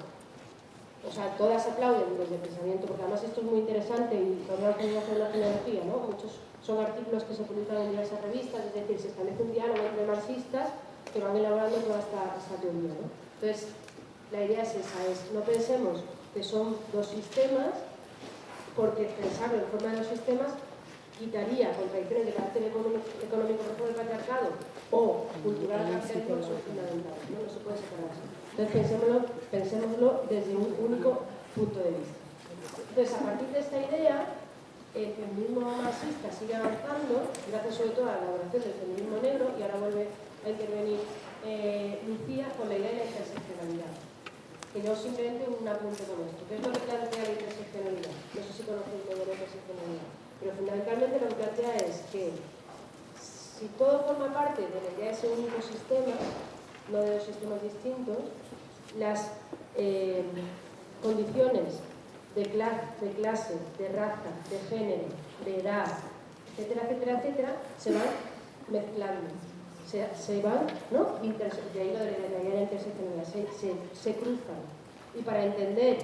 D: o sea, todas aplauden desde el pensamiento, porque además esto es muy interesante y hablamos de la genealogía, ¿no? Muchos son artículos que se publican en diversas revistas, es decir, se establece un diálogo entre marxistas que van elaborando toda esta teoría, ¿no? Entonces, la idea es esa, no pensemos que son dos sistemas, porque pensarlo en forma de dos sistemas quitaría contradicciones de carácter económico por el patriarcado o cultural de carácter que son fundamentales, ¿no? No se puede separar así. Entonces pensémoslo desde un único punto de vista. Entonces, a partir de esta idea, el feminismo marxista sigue avanzando, gracias sobre todo a la elaboración del feminismo negro, y ahora vuelve a intervenir Lucía con la idea de la interseccionalidad. Que yo simplemente un apunte con esto. ¿Qué es lo que plantea la interseccionalidad? No sé si conocéis lo de la interseccionalidad, pero fundamentalmente lo que plantea es que si todo forma parte de la idea de ese único sistema, no de dos sistemas distintos, las condiciones de clase, de raza, de género, de edad, etcétera, etcétera, etcétera, se van mezclando. Se van, ¿no? De ahí lo de la idea de interseccionalidad, se cruzan. Y para entender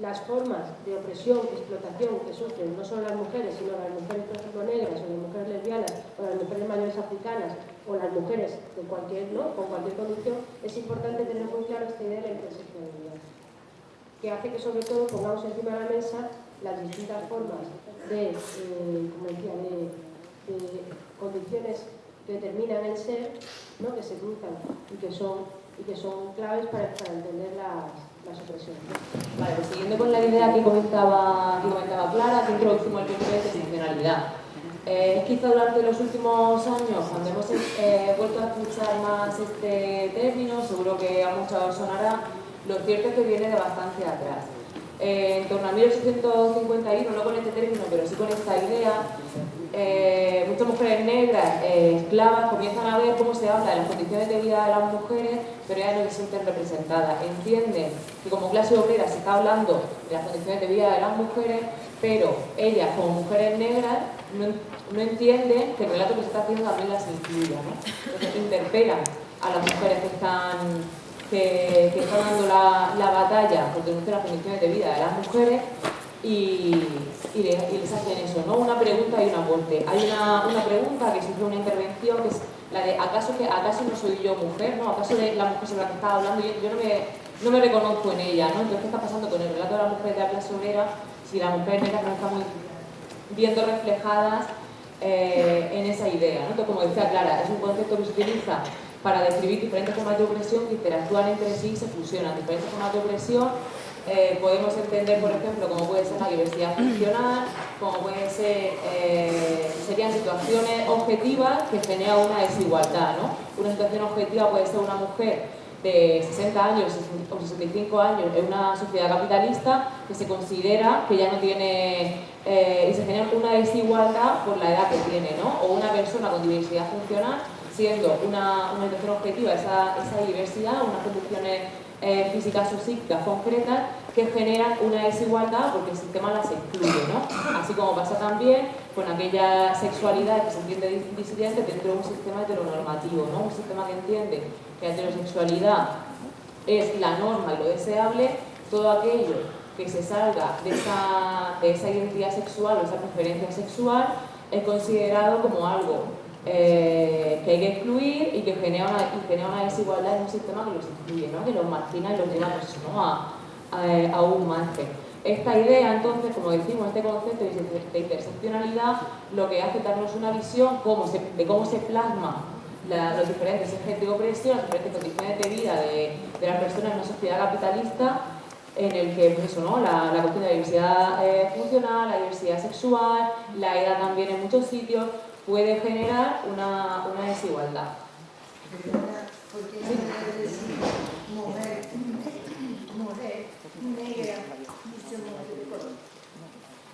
D: las formas de opresión y explotación que sufren no solo las mujeres, sino las mujeres, por ejemplo, negras, o las mujeres lesbianas, o las mujeres mayores africanas, o las mujeres de cualquier, ¿no? Con cualquier condición, es importante tener muy claro esta idea de la interseccionalidad, que hace que sobre todo pongamos encima de la mesa las distintas formas de, como decía, de condiciones que determinan el ser, ¿no? Que se cruzan y que son claves para entender las opresiones.
C: Vale, pues siguiendo con la idea que comentaba Clara, que introducimos el concepto de interseccionalidad. Quizá durante los últimos años, cuando hemos vuelto a escuchar más este término, seguro que a muchos os sonará, lo cierto es que viene de bastante atrás. En torno a 1851, no con este término, pero sí con esta idea, muchas mujeres negras, esclavas, comienzan a ver cómo se habla de las condiciones de vida de las mujeres, pero ellas no se sienten representadas. Entienden que como clase obrera se está hablando de las condiciones de vida de las mujeres, pero ellas, como mujeres negras, no entienden que el relato que se está haciendo también las incluya, ¿no? Entonces interpelan a las mujeres que están dando la batalla por denunciar las condiciones de vida de las mujeres y les hacen eso, ¿no? Una pregunta y un aporte. Hay una pregunta que surge una intervención que es la de ¿acaso no soy yo mujer? ¿No? ¿Acaso la mujer sobre la que estaba hablando yo no me reconozco en ella? ¿No? Entonces, ¿qué está pasando con el relato de las mujeres de la clase obrera si las mujeres negras no estamos viendo reflejadas en esa idea, ¿no? Entonces, como decía Clara, es un concepto que se utiliza para describir diferentes formas de opresión que interactúan entre sí y se fusionan. Diferentes formas de opresión podemos entender, por ejemplo, cómo puede ser la diversidad funcional, como puede ser, serían situaciones objetivas que generan una desigualdad, ¿no? Una situación objetiva puede ser una mujer de 60 años o 65 años en una sociedad capitalista que se considera que ya no tiene y se genera una desigualdad por la edad que tiene, ¿no? O una persona con diversidad funcional siendo una situación objetiva esa diversidad, unas condiciones físicas o psíquicas concretas que generan una desigualdad porque el sistema las excluye, ¿no? Así como pasa también con aquella sexualidad que se entiende disidente dentro de un sistema heteronormativo, ¿no? Un sistema que entiende que la heterosexualidad es la norma y lo deseable, todo aquello que se salga de esa identidad sexual o esa preferencia sexual es considerado como algo que hay que excluir y que genera una desigualdad en un sistema que los excluye, ¿no? Que los margina y los lleva a un margen. Esta idea, entonces, como decimos, este concepto de interseccionalidad, lo que hace es darnos una visión de cómo se plasma los diferentes ejes de opresión, las diferentes condiciones de vida de las personas en una sociedad capitalista, en el que, pues eso, ¿no? La cuestión de la diversidad funcional, la diversidad sexual, la edad también en muchos sitios, puede generar una desigualdad.
E: ¿Por qué no debe decir mujer negra y se mujer de color?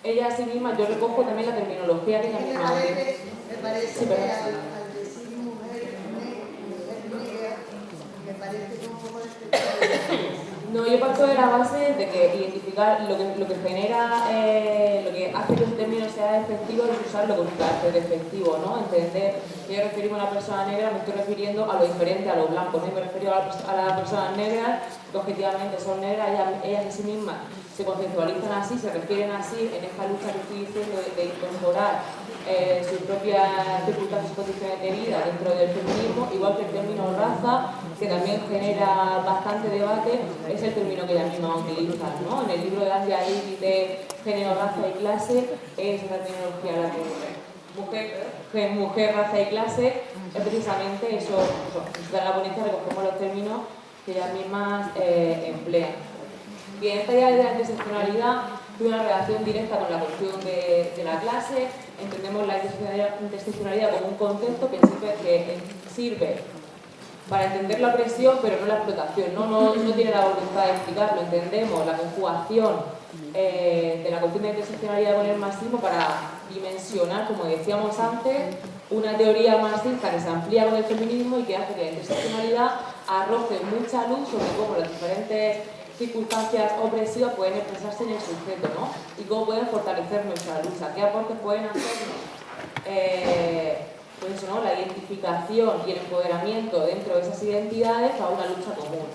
C: Ella a sí misma, yo recojo también la terminología que ella misma hace.
E: Me parece
C: Sí,
E: que al decir mujer negra, me parece que un poco despectivo.
C: No, yo yo parto de la base de que identificar lo que genera, lo que hace que un término sea efectivo es usarlo con un carácter efectivo, ¿no? Entender que yo referirme a una persona negra, me estoy refiriendo a lo diferente a lo blanco, ¿no? Y me refiero a las personas negras que objetivamente son negras, ellas en sí mismas se conceptualizan así, se refieren así en esta lucha que estoy diciendo de incorporar sus propias circunstancias y condiciones de vida dentro del feminismo, igual que el término raza, que también genera bastante debate, es el término que ellas mismas utilizan, ¿no? En el libro de Angela Davis de Género, Raza y Clase, es esa terminología la que mujer, raza y clase, es precisamente eso, en la ponencia recogemos los términos que ellas mismas emplean. Y en esta idea de la interseccionalidad tuve una relación directa con la cuestión de la clase. Entendemos la interseccionalidad como un concepto que sirve para entender la opresión, pero no la explotación, no tiene la voluntad de explicarlo. Entendemos la conjugación de la cuestión de interseccionalidad con el marxismo para dimensionar, como decíamos antes, una teoría marxista que se amplía con el feminismo y que hace que la interseccionalidad arroje mucha luz sobre cómo las diferentes circunstancias opresivas pueden expresarse en el sujeto, ¿no? Y cómo pueden fortalecer nuestra lucha, qué aportes pueden hacernos. Pues eso, ¿no? La identificación y el empoderamiento dentro de esas identidades para una lucha común.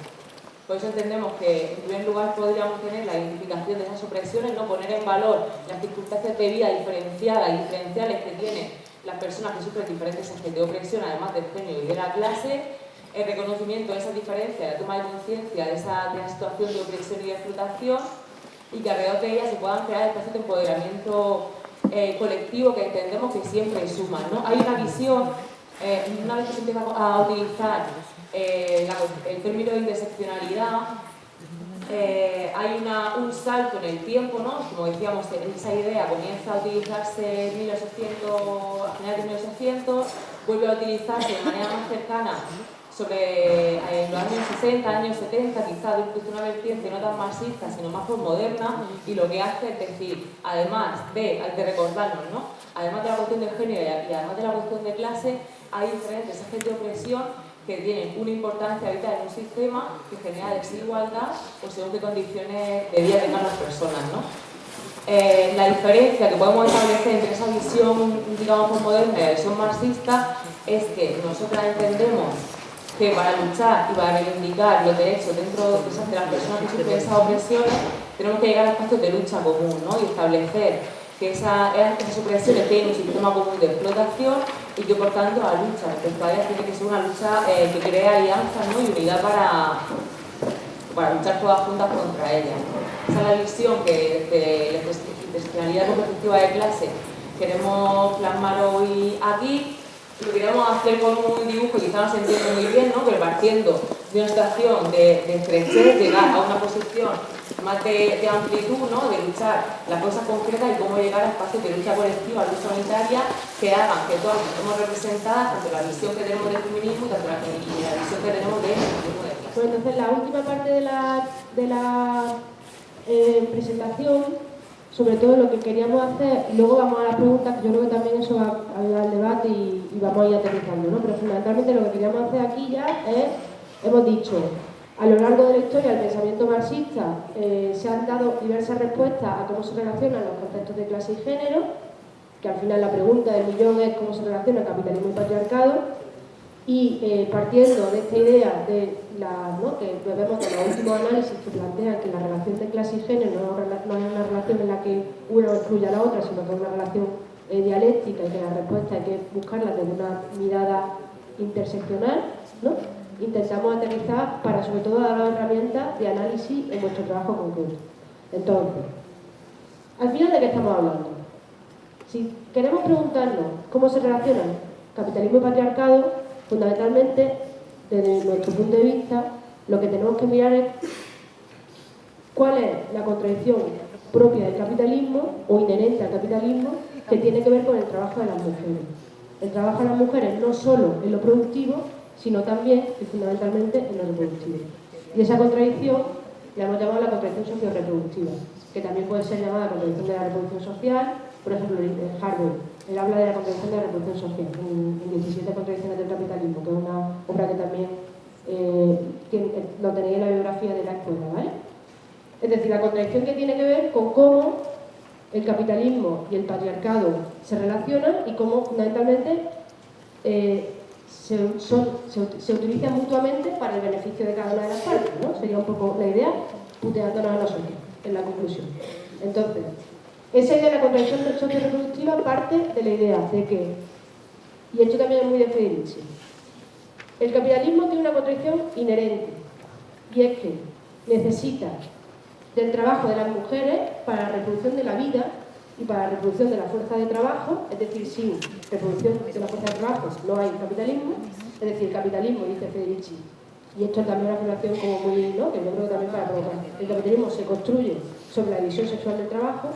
C: Por eso entendemos que, en primer lugar, podríamos tener la identificación de esas opresiones, ¿no? Poner en valor las circunstancias de vida diferenciadas y diferenciales que tienen las personas que sufren diferentes ejes de opresión, además del género y de la clase. El reconocimiento de esas diferencias, la toma de conciencia de esa situación de opresión y de explotación, y que alrededor de ellas se puedan crear espacios de empoderamiento colectivo que entendemos que siempre suman, ¿no? Hay una visión, una vez que se empieza a utilizar el término de interseccionalidad, hay un salto en el tiempo, ¿no? Como decíamos, esa idea comienza a utilizarse en 1800, a finales de 1800, vuelve a utilizarse de manera más cercana sobre los años 60, años 70, quizá de una vertiente no tan marxista, sino más postmoderna, y lo que hace es decir, además de recordarnos, ¿no? Además de la cuestión de género y además de la cuestión de clase, hay diferentes ejes de opresión que tienen una importancia vital en un sistema que genera desigualdad o según qué condiciones de vida tengan las personas, ¿no? La diferencia que podemos establecer entre esa visión, digamos, postmoderna y la visión marxista es que nosotras entendemos que para luchar y para reivindicar los derechos dentro de las personas que sufren esas opresiones, tenemos que llegar a espacios de lucha común, ¿no? Y establecer que esas opresiones tienen un sistema común de explotación y que por tanto la lucha respecto a ellas tiene que ser una lucha que crea alianzas, ¿no? Y unidad para luchar todas juntas contra ellas. Esa es la visión que desde la interseccionalidad como perspectiva de clase queremos plasmar hoy aquí. Lo queríamos hacer con un dibujo, quizá no se entiende muy bien, ¿no? Pero partiendo de una situación de estrechez, llegar a una posición más de amplitud, ¿no? De luchar las cosas concretas y cómo llegar a espacios de lucha colectiva, lucha unitaria, que hagan que todas estemos representadas, tanto la visión que tenemos del feminismo y la visión que tenemos del feminismo de clase.
D: Pues entonces la última parte de la presentación, sobre todo lo que queríamos hacer, luego vamos a las preguntas, que yo creo que también eso va a ayudar al debate y vamos a ir aterrizando, ¿no? Pero fundamentalmente lo que queríamos hacer aquí ya es, hemos dicho, a lo largo de la historia del pensamiento marxista se han dado diversas respuestas a cómo se relacionan los conceptos de clase y género, que al final la pregunta del millón es cómo se relaciona el capitalismo y patriarcado, y partiendo de esta idea de que vemos de los últimos análisis que plantean que la relación de clase y género no es una relación en la que una excluye a la otra, sino que es una relación dialéctica y que la respuesta hay que buscarla desde una mirada interseccional, ¿no? Intentamos aterrizar para sobre todo dar herramientas de análisis en vuestro trabajo concreto. Entonces, al final, ¿de qué estamos hablando? Si queremos preguntarnos cómo se relacionan capitalismo y patriarcado, fundamentalmente, desde nuestro punto de vista, lo que tenemos que mirar es cuál es la contradicción propia del capitalismo o inherente al capitalismo que tiene que ver con el trabajo de las mujeres. El trabajo de las mujeres no solo en lo productivo, sino también y fundamentalmente en lo reproductivo. Y esa contradicción la hemos llamado la contradicción socio-reproductiva, que también puede ser llamada contradicción de la reproducción social. Por ejemplo, en Harvey, él habla de la contradicción de la reproducción social, en 17 contradicciones del capitalismo, que es una obra que también lo tenéis en la biografía de la escuela, ¿vale? Es decir, la contradicción que tiene que ver con cómo el capitalismo y el patriarcado se relacionan y cómo fundamentalmente se utilizan mutuamente para el beneficio de cada una de las partes, ¿no? Sería un poco la idea, puteándonos a nosotros, en la conclusión. Entonces, esa idea de la contradicción socio-reproductiva parte de la idea de que, y esto también es muy de Federici, el capitalismo tiene una contradicción inherente, y es que necesita del trabajo de las mujeres para la reproducción de la vida y para la reproducción de la fuerza de trabajo, es decir, sin reproducción de la fuerza de trabajo no hay capitalismo, es decir, el capitalismo, dice Federici, y esto es también una afirmación como muy, ¿no?, que yo creo que también para provocar, el capitalismo se construye sobre la división sexual del trabajo,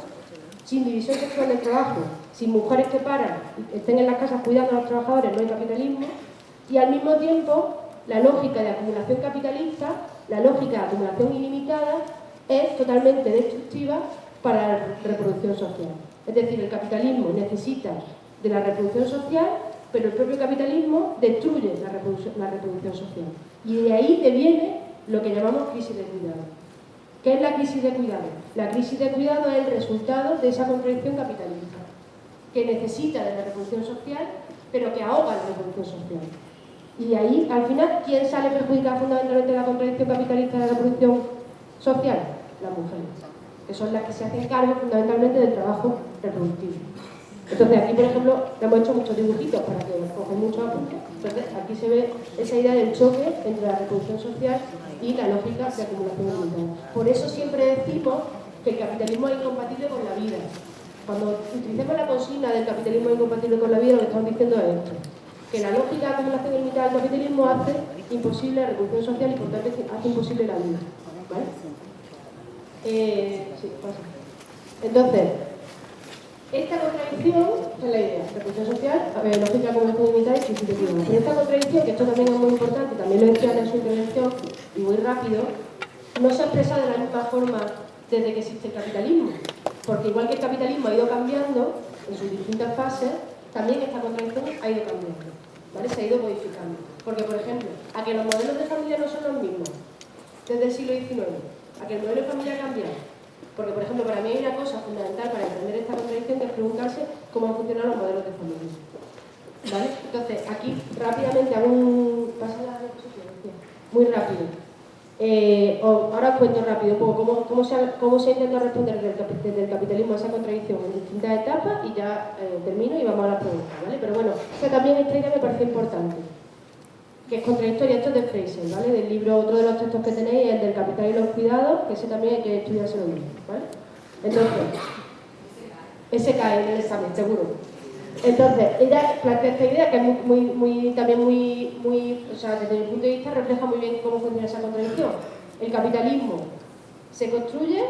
D: sin división sexual del trabajo, sin mujeres que paran y estén en las casas cuidando a los trabajadores, no hay capitalismo, y al mismo tiempo la lógica de acumulación capitalista, la lógica de acumulación ilimitada, es totalmente destructiva para la reproducción social. Es decir, el capitalismo necesita de la reproducción social, pero el propio capitalismo destruye la reproducción social. Y de ahí deviene lo que llamamos crisis de cuidado. ¿Qué es la crisis de cuidado? La crisis de cuidado es el resultado de esa contradicción capitalista, que necesita de la reproducción social, pero que ahoga la reproducción social. Y ahí, al final, ¿quién sale perjudicado fundamentalmente de la contradicción capitalista de la reproducción social? Las mujeres, que son las que se hacen cargo fundamentalmente del trabajo reproductivo. Entonces aquí, por ejemplo, le hemos hecho muchos dibujitos para que cogen muchos apuntes. Entonces aquí se ve esa idea del choque entre la reproducción social y la lógica de acumulación limitada. Por eso siempre decimos que el capitalismo es incompatible con la vida. Cuando utilicemos la consigna del capitalismo es incompatible con la vida, lo que estamos diciendo es esto, que la lógica de acumulación ilimitada del capitalismo hace imposible la reproducción social y por tanto hace imposible la vida. ¿Vale? Sí, pasa. Entonces, esta contradicción es la idea, reproducción social, lógica de acumulación ilimitada y crisis de cuidado. Pero esta contradicción, que esto también es muy importante, también lo decía en su intervención, y muy rápido, no se ha expresado de la misma forma desde que existe el capitalismo. Porque igual que el capitalismo ha ido cambiando en sus distintas fases, también esta contradicción ha ido cambiando, ¿vale? Se ha ido modificando. Porque, por ejemplo, a que los modelos de familia no son los mismos desde el siglo XIX, a que el modelo de familia ha cambiado. Porque, por ejemplo, para mí hay una cosa fundamental para entender esta contradicción, que es preguntarse cómo funcionan los modelos de familia. ¿Vale? Entonces, aquí rápidamente hago un... Pasa la diapositiva, muy rápido. Ahora os cuento rápido un poco cómo se ha intentado responder desde el capitalismo a esa contradicción en distintas etapas y ya termino y vamos a las preguntas, ¿vale? Pero bueno, que también esta idea me parece importante, que es contradictoria. Esto es de Fraser, ¿vale? Del libro, otro de los textos que tenéis es el del capital y los cuidados, que ese también hay que estudiárselo bien, ¿vale? Entonces, ese cae en el examen, seguro. Entonces, ella plantea esta idea que es también muy, o sea, desde mi punto de vista refleja muy bien cómo funciona esa contradicción. El capitalismo se construye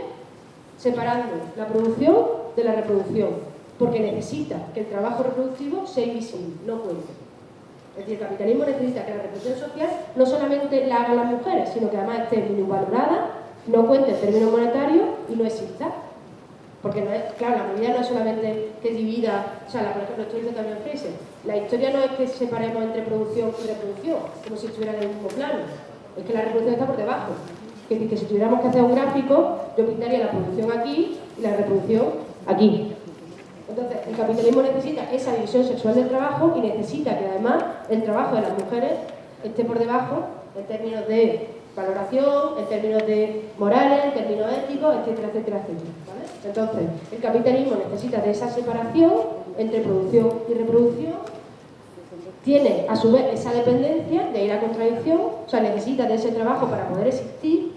D: separando la producción de la reproducción, porque necesita que el trabajo reproductivo sea invisible, no cuente. Es decir, el capitalismo necesita que la reproducción social no solamente la hagan las mujeres, sino que además esté minusvalorada, no cuente en términos monetarios y no exista. Porque no es, claro, la movilidad no es solamente que divida, o sea, por ejemplo, esto dice también Fraser, la historia no es que separemos entre producción y reproducción, como si estuvieran en el mismo plano, es que la reproducción está por debajo. Es decir, que si tuviéramos que hacer un gráfico, yo pintaría la producción aquí y la reproducción aquí. Entonces, el capitalismo necesita esa división sexual del trabajo y necesita que además el trabajo de las mujeres esté por debajo en términos de valoración, en términos de morales, en términos éticos, etcétera, etcétera, etcétera, ¿vale? Entonces, el capitalismo necesita de esa separación entre producción y reproducción, tiene a su vez esa dependencia, de ahí la contradicción, o sea, necesita de ese trabajo para poder existir,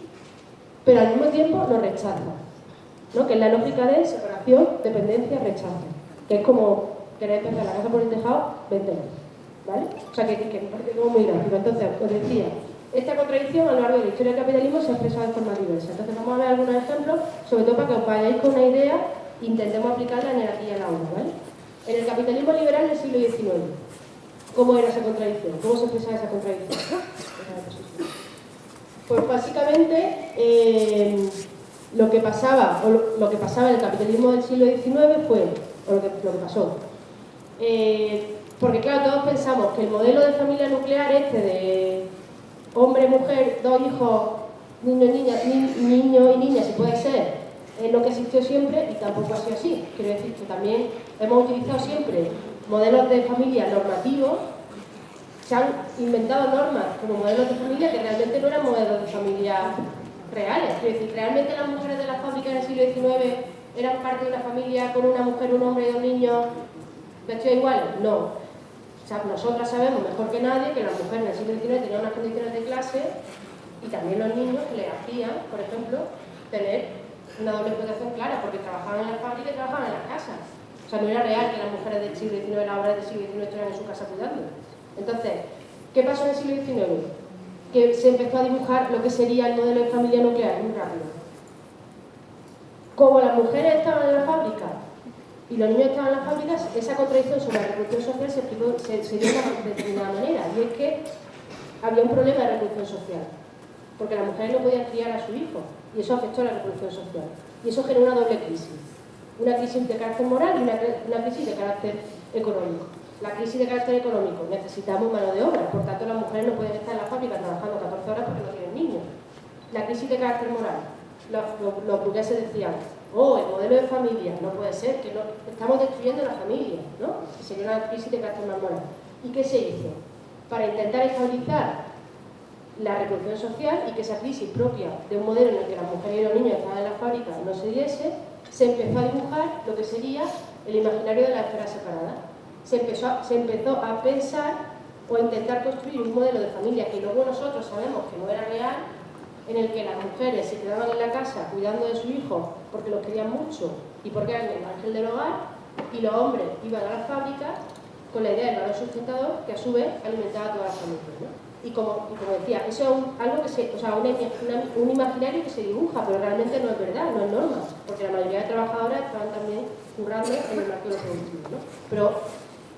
D: pero al mismo tiempo lo rechaza, ¿no? Que es la lógica de separación, dependencia, rechazo, que es como querer perder la casa por el tejado, vender, ¿vale? O sea, que me parece como muy gráfico. Entonces, os decía, esta contradicción a lo largo de la historia del capitalismo se ha expresado de forma diversa. Entonces vamos a ver algunos ejemplos, sobre todo para que os vayáis con una idea e intentemos aplicarla en el aquí y en la ahora, ¿vale? En el capitalismo liberal del siglo XIX, ¿cómo era esa contradicción? ¿Cómo se expresaba esa contradicción? Pues básicamente lo que pasaba en el capitalismo del siglo XIX fue, o lo que pasó, porque claro, todos pensamos que el modelo de familia nuclear de hombre, mujer, dos hijos niño y niña, si puede ser, es lo que existió siempre y tampoco ha sido así. Quiero decir que también hemos utilizado siempre modelos de familia normativos, se han inventado normas como modelos de familia que realmente no eran modelos de familia reales. Quiero decir, ¿realmente las mujeres de las fábricas del siglo XIX eran parte de una familia con una mujer, un hombre y dos niños vestidos iguales? No. O sea, nosotras sabemos mejor que nadie que las mujeres en el siglo XIX tenían unas condiciones de clase y también los niños que les hacían, por ejemplo, tener una doble explotación clara, porque trabajaban en la fábrica y trabajaban en las casas. O sea, no era real que las mujeres del siglo XIX, las obras del siglo XIX, estuvieran en su casa cuidando. Entonces, ¿qué pasó en el siglo XIX? Que se empezó a dibujar lo que sería el modelo de familia nuclear, muy rápido. Como las mujeres estaban en la fábrica y los niños estaban en las fábricas, esa contradicción sobre la reproducción social se dio de determinada manera, y es que había un problema de reproducción social, porque las mujeres no podían criar a su hijo, y eso afectó a la reproducción social. Y eso generó una doble crisis. Una crisis de carácter moral y una crisis de carácter económico. La crisis de carácter económico, necesitamos mano de obra, por tanto las mujeres no pueden estar en la fábrica trabajando 14 horas porque no tienen niños. La crisis de carácter moral, los burgueses decían, oh, el modelo de familia, no puede ser, que no, estamos destruyendo la familia, ¿no? Sería una crisis de carácter más moral. ¿Y qué se hizo? Para intentar estabilizar la reproducción social y que esa crisis propia de un modelo en el que las mujeres y los niños estaban en la fábrica no se diese, se empezó a dibujar lo que sería el imaginario de la esfera separada. Se empezó a pensar o a intentar construir un modelo de familia que luego nosotros sabemos que no era real, en el que las mujeres se quedaban en la casa cuidando de su hijo porque los querían mucho y porque eran el ángel del hogar, y los hombres iban a la fábrica con la idea del valor sustentador que a su vez alimentaba a toda la familia, ¿no? Y como decía, eso es algo que un imaginario que se dibuja, pero realmente no es verdad, no es norma, porque la mayoría de trabajadoras estaban también currando en el mercado productivo, ¿no? Pero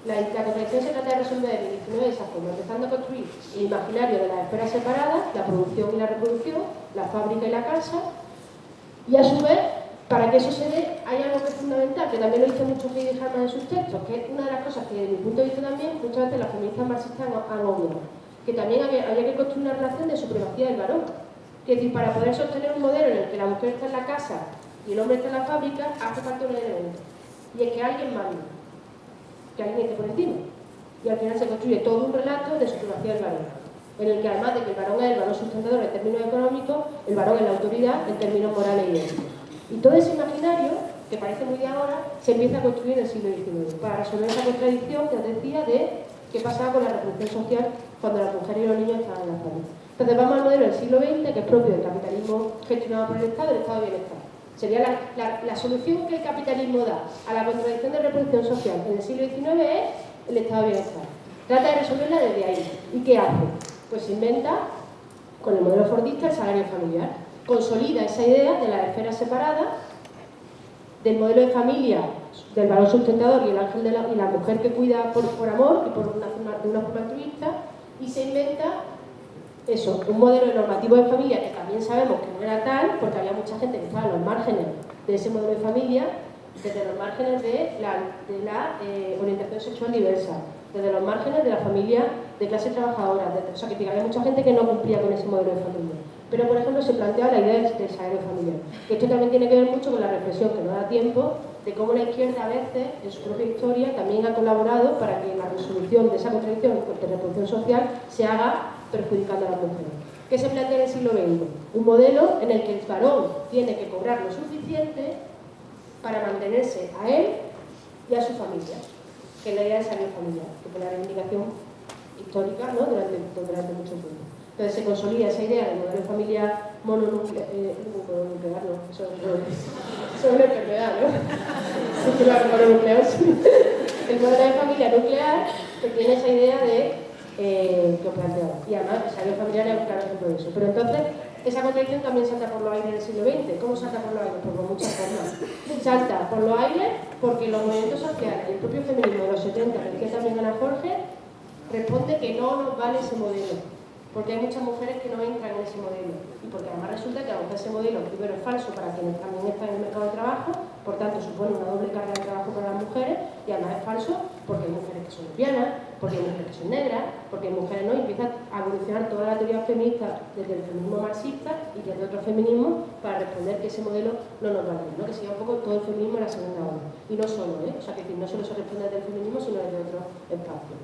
D: la contradicción se trata de resolver en el 19 de esa forma, empezando a construir el imaginario de las esferas separadas, la producción y la reproducción, la fábrica y la casa, y a su vez, para que eso se dé, hay algo que es fundamental, que también lo dice mucho Heidi Harman en sus textos, que es una de las cosas que desde mi punto de vista también muchas veces las feministas marxistas han obviado, que también había que construir una relación de supremacía del varón. Es decir, para poder sostener un modelo en el que la mujer está en la casa y el hombre está en la fábrica, hace falta un elemento. Y es que alguien manda, que alguien esté por encima. Y al final se construye todo un relato de supremacía del varón, en el que además de que el varón es el valor sustentador en términos económicos, el varón es la autoridad en términos morales y éticos. Y todo ese imaginario, que parece muy de ahora, se empieza a construir en el siglo XIX, para resolver esa contradicción que os decía de qué pasaba con la reproducción social cuando las mujeres y los niños estaban en la fábrica. Entonces vamos al modelo del siglo XX, que es propio del capitalismo gestionado por el Estado de bienestar. Sería la solución que el capitalismo da a la contradicción de reproducción social en el siglo XIX es el estado de bienestar. Trata de resolverla desde ahí. ¿Y qué hace? Pues se inventa, con el modelo fordista, el salario familiar. Consolida esa idea de las esferas separadas, del modelo de familia, del valor sustentador y el ángel y la mujer que cuida por amor y de una forma altruista, y se inventa eso, un modelo normativo de familia que también sabemos que no era tal, porque había mucha gente que estaba en los márgenes de ese modelo de familia, desde los márgenes de la orientación sexual diversa, desde los márgenes de la familia de clase trabajadora, o sea, que había mucha gente que no cumplía con ese modelo de familia. Pero, por ejemplo, se plantea la idea del salario familiar. Que esto también tiene que ver mucho con la reflexión, que no da tiempo, de cómo la izquierda a veces, en su propia historia, también ha colaborado para que la resolución de esa contradicción de reproducción social se haga perjudicando a las mujeres. ¿Qué se plantea en el siglo XX? Un modelo en el que el varón tiene que cobrar lo suficiente para mantenerse a él y a su familia, que es la idea del salario familiar, que fue la reivindicación histórica, ¿no?, durante mucho tiempo. Entonces se consolida esa idea del modelo de familia mononuclear, no, eso es una enfermedad, ¿no? Sí, claro, mononuclear, sí. El modelo de familia nuclear que tiene esa idea de que os planteaba. Y además el salario familiar es un claro ejemplo de eso. Pero entonces, esa contradicción también salta por los aires del siglo XX. ¿Cómo salta por los aires? Pues por muchas formas. Salta por los aires porque los movimientos sociales y el propio feminismo de los 70, que decía también Ana Jorge, responde que no nos vale ese modelo. Porque hay muchas mujeres que no entran en ese modelo. Y porque además resulta que aunque ese modelo primero es falso para quienes también están en el mercado de trabajo, por tanto supone una doble carga de trabajo para las mujeres, y además es falso porque hay mujeres que son lesbianas, porque hay mujeres que son negras, porque hay mujeres, ¿no? Y empieza a evolucionar toda la teoría feminista desde el feminismo marxista y desde otro feminismo para responder que ese modelo no nos vale, ¿no? Que sería un poco todo el feminismo en la segunda ola. Y no solo, o sea, que no solo se responde desde el feminismo, sino desde otro espacio.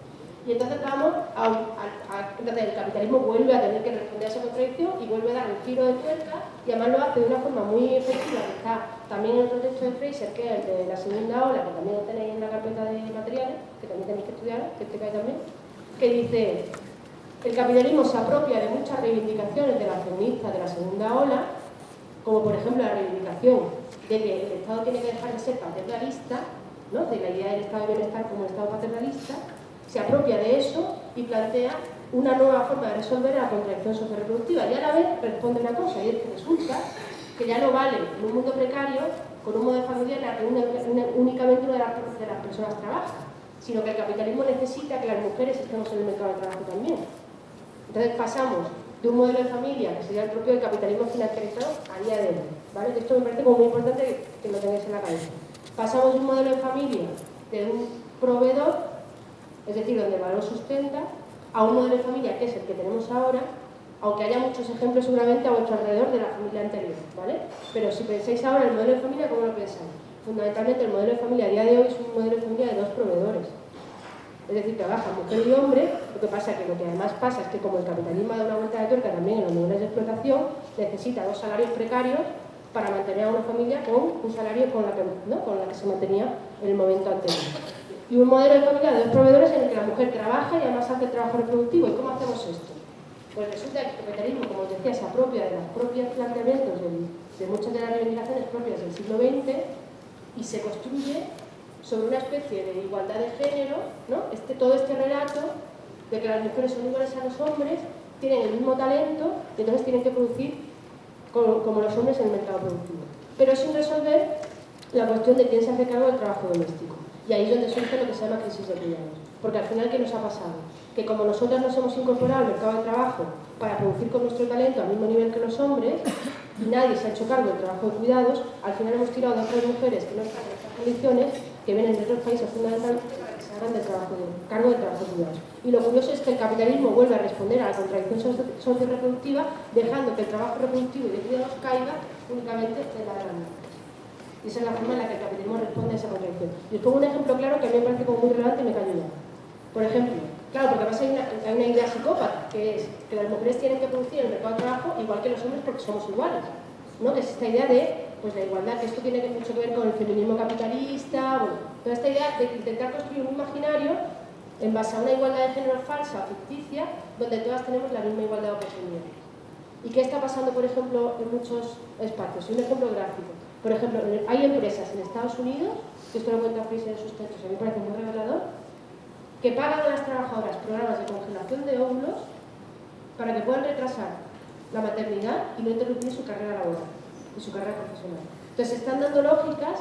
D: Y entonces entonces el capitalismo vuelve a tener que responder a esa contradicción y vuelve a dar un giro de tuerca, y además lo hace de una forma muy efectiva, que está también en otro texto de Fraser, que es el de la segunda ola, que también lo tenéis en la carpeta de materiales, que también tenéis que estudiar, que explicáis también, que dice: el capitalismo se apropia de muchas reivindicaciones de las feministas de la segunda ola, como por ejemplo la reivindicación de que el Estado tiene que dejar de ser paternalista, ¿no? De la idea del Estado de bienestar como Estado paternalista. Se apropia de eso y plantea una nueva forma de resolver la contradicción socioreproductiva, y a la vez responde una cosa, y es que resulta que ya no vale en un mundo precario, con un modelo familiar en el que únicamente una de las personas trabaja, sino que el capitalismo necesita que las mujeres estemos en el mercado de trabajo también. Entonces pasamos de un modelo de familia, que sería el propio del capitalismo financiarizado, a día de hoy, ¿vale? Esto me parece como muy importante que lo tengáis en la cabeza. Pasamos de un modelo de familia de un proveedor, es decir, donde el valor sustenta, a un modelo de familia que es el que tenemos ahora, aunque haya muchos ejemplos seguramente a vuestro alrededor de la familia anterior, ¿vale? Pero si pensáis ahora en el modelo de familia, ¿cómo lo pensáis? Fundamentalmente el modelo de familia a día de hoy es un modelo de familia de dos proveedores. Es decir, trabajan mujer y hombre. Lo que pasa es que lo que además pasa es que como el capitalismo da una vuelta de tuerca también en los niveles de explotación, necesita dos salarios precarios para mantener a una familia con un salario con la que se mantenía en el momento anterior. Y un modelo de familia de dos proveedores en el que la mujer trabaja y además hace el trabajo reproductivo. ¿Y cómo hacemos esto? Pues resulta que el capitalismo, como os decía, se apropia de los propios planteamientos de muchas de las reivindicaciones propias del siglo XX y se construye sobre una especie de igualdad de género, ¿no? Todo este relato de que las mujeres son iguales a los hombres, tienen el mismo talento y entonces tienen que producir como los hombres en el mercado productivo. Pero sin resolver la cuestión de quién se hace cargo del trabajo doméstico. Y ahí es donde surge lo que se llama crisis de cuidados. Porque al final, ¿qué nos ha pasado? Que como nosotras nos hemos incorporado al mercado de trabajo para producir con nuestro talento al mismo nivel que los hombres, y nadie se ha hecho cargo del trabajo de cuidados, al final hemos tirado de otras mujeres que no están en estas condiciones, que vienen de otros países fundamentalmente para que se hagan cargo del trabajo de cuidados. Y lo curioso es que el capitalismo vuelve a responder a la contradicción socio-reproductiva, dejando que el trabajo reproductivo y de cuidados caiga únicamente en la gran mujer. Y esa es la forma en la que el capitalismo responde a esa contradicción. Y os pongo un ejemplo claro que a mí me parece como muy relevante y me cae ayuda. Por ejemplo, claro, porque además hay una idea psicópata, que es que las mujeres tienen que producir en el mercado de trabajo igual que los hombres porque somos iguales, ¿no? Que es esta idea de pues, la igualdad, que esto tiene mucho que ver con el feminismo capitalista, bueno, toda esta idea de intentar construir un imaginario en base a una igualdad de género falsa o ficticia, donde todas tenemos la misma igualdad de oportunidades. ¿Y qué está pasando, por ejemplo, en muchos espacios? Un ejemplo gráfico. Por ejemplo, hay empresas en Estados Unidos, que esto lo cuenta Fraser en sus textos, a mí me parece muy revelador, que pagan a las trabajadoras programas de congelación de óvulos para que puedan retrasar la maternidad y no interrumpir su carrera laboral y su carrera profesional. Entonces, están dando lógicas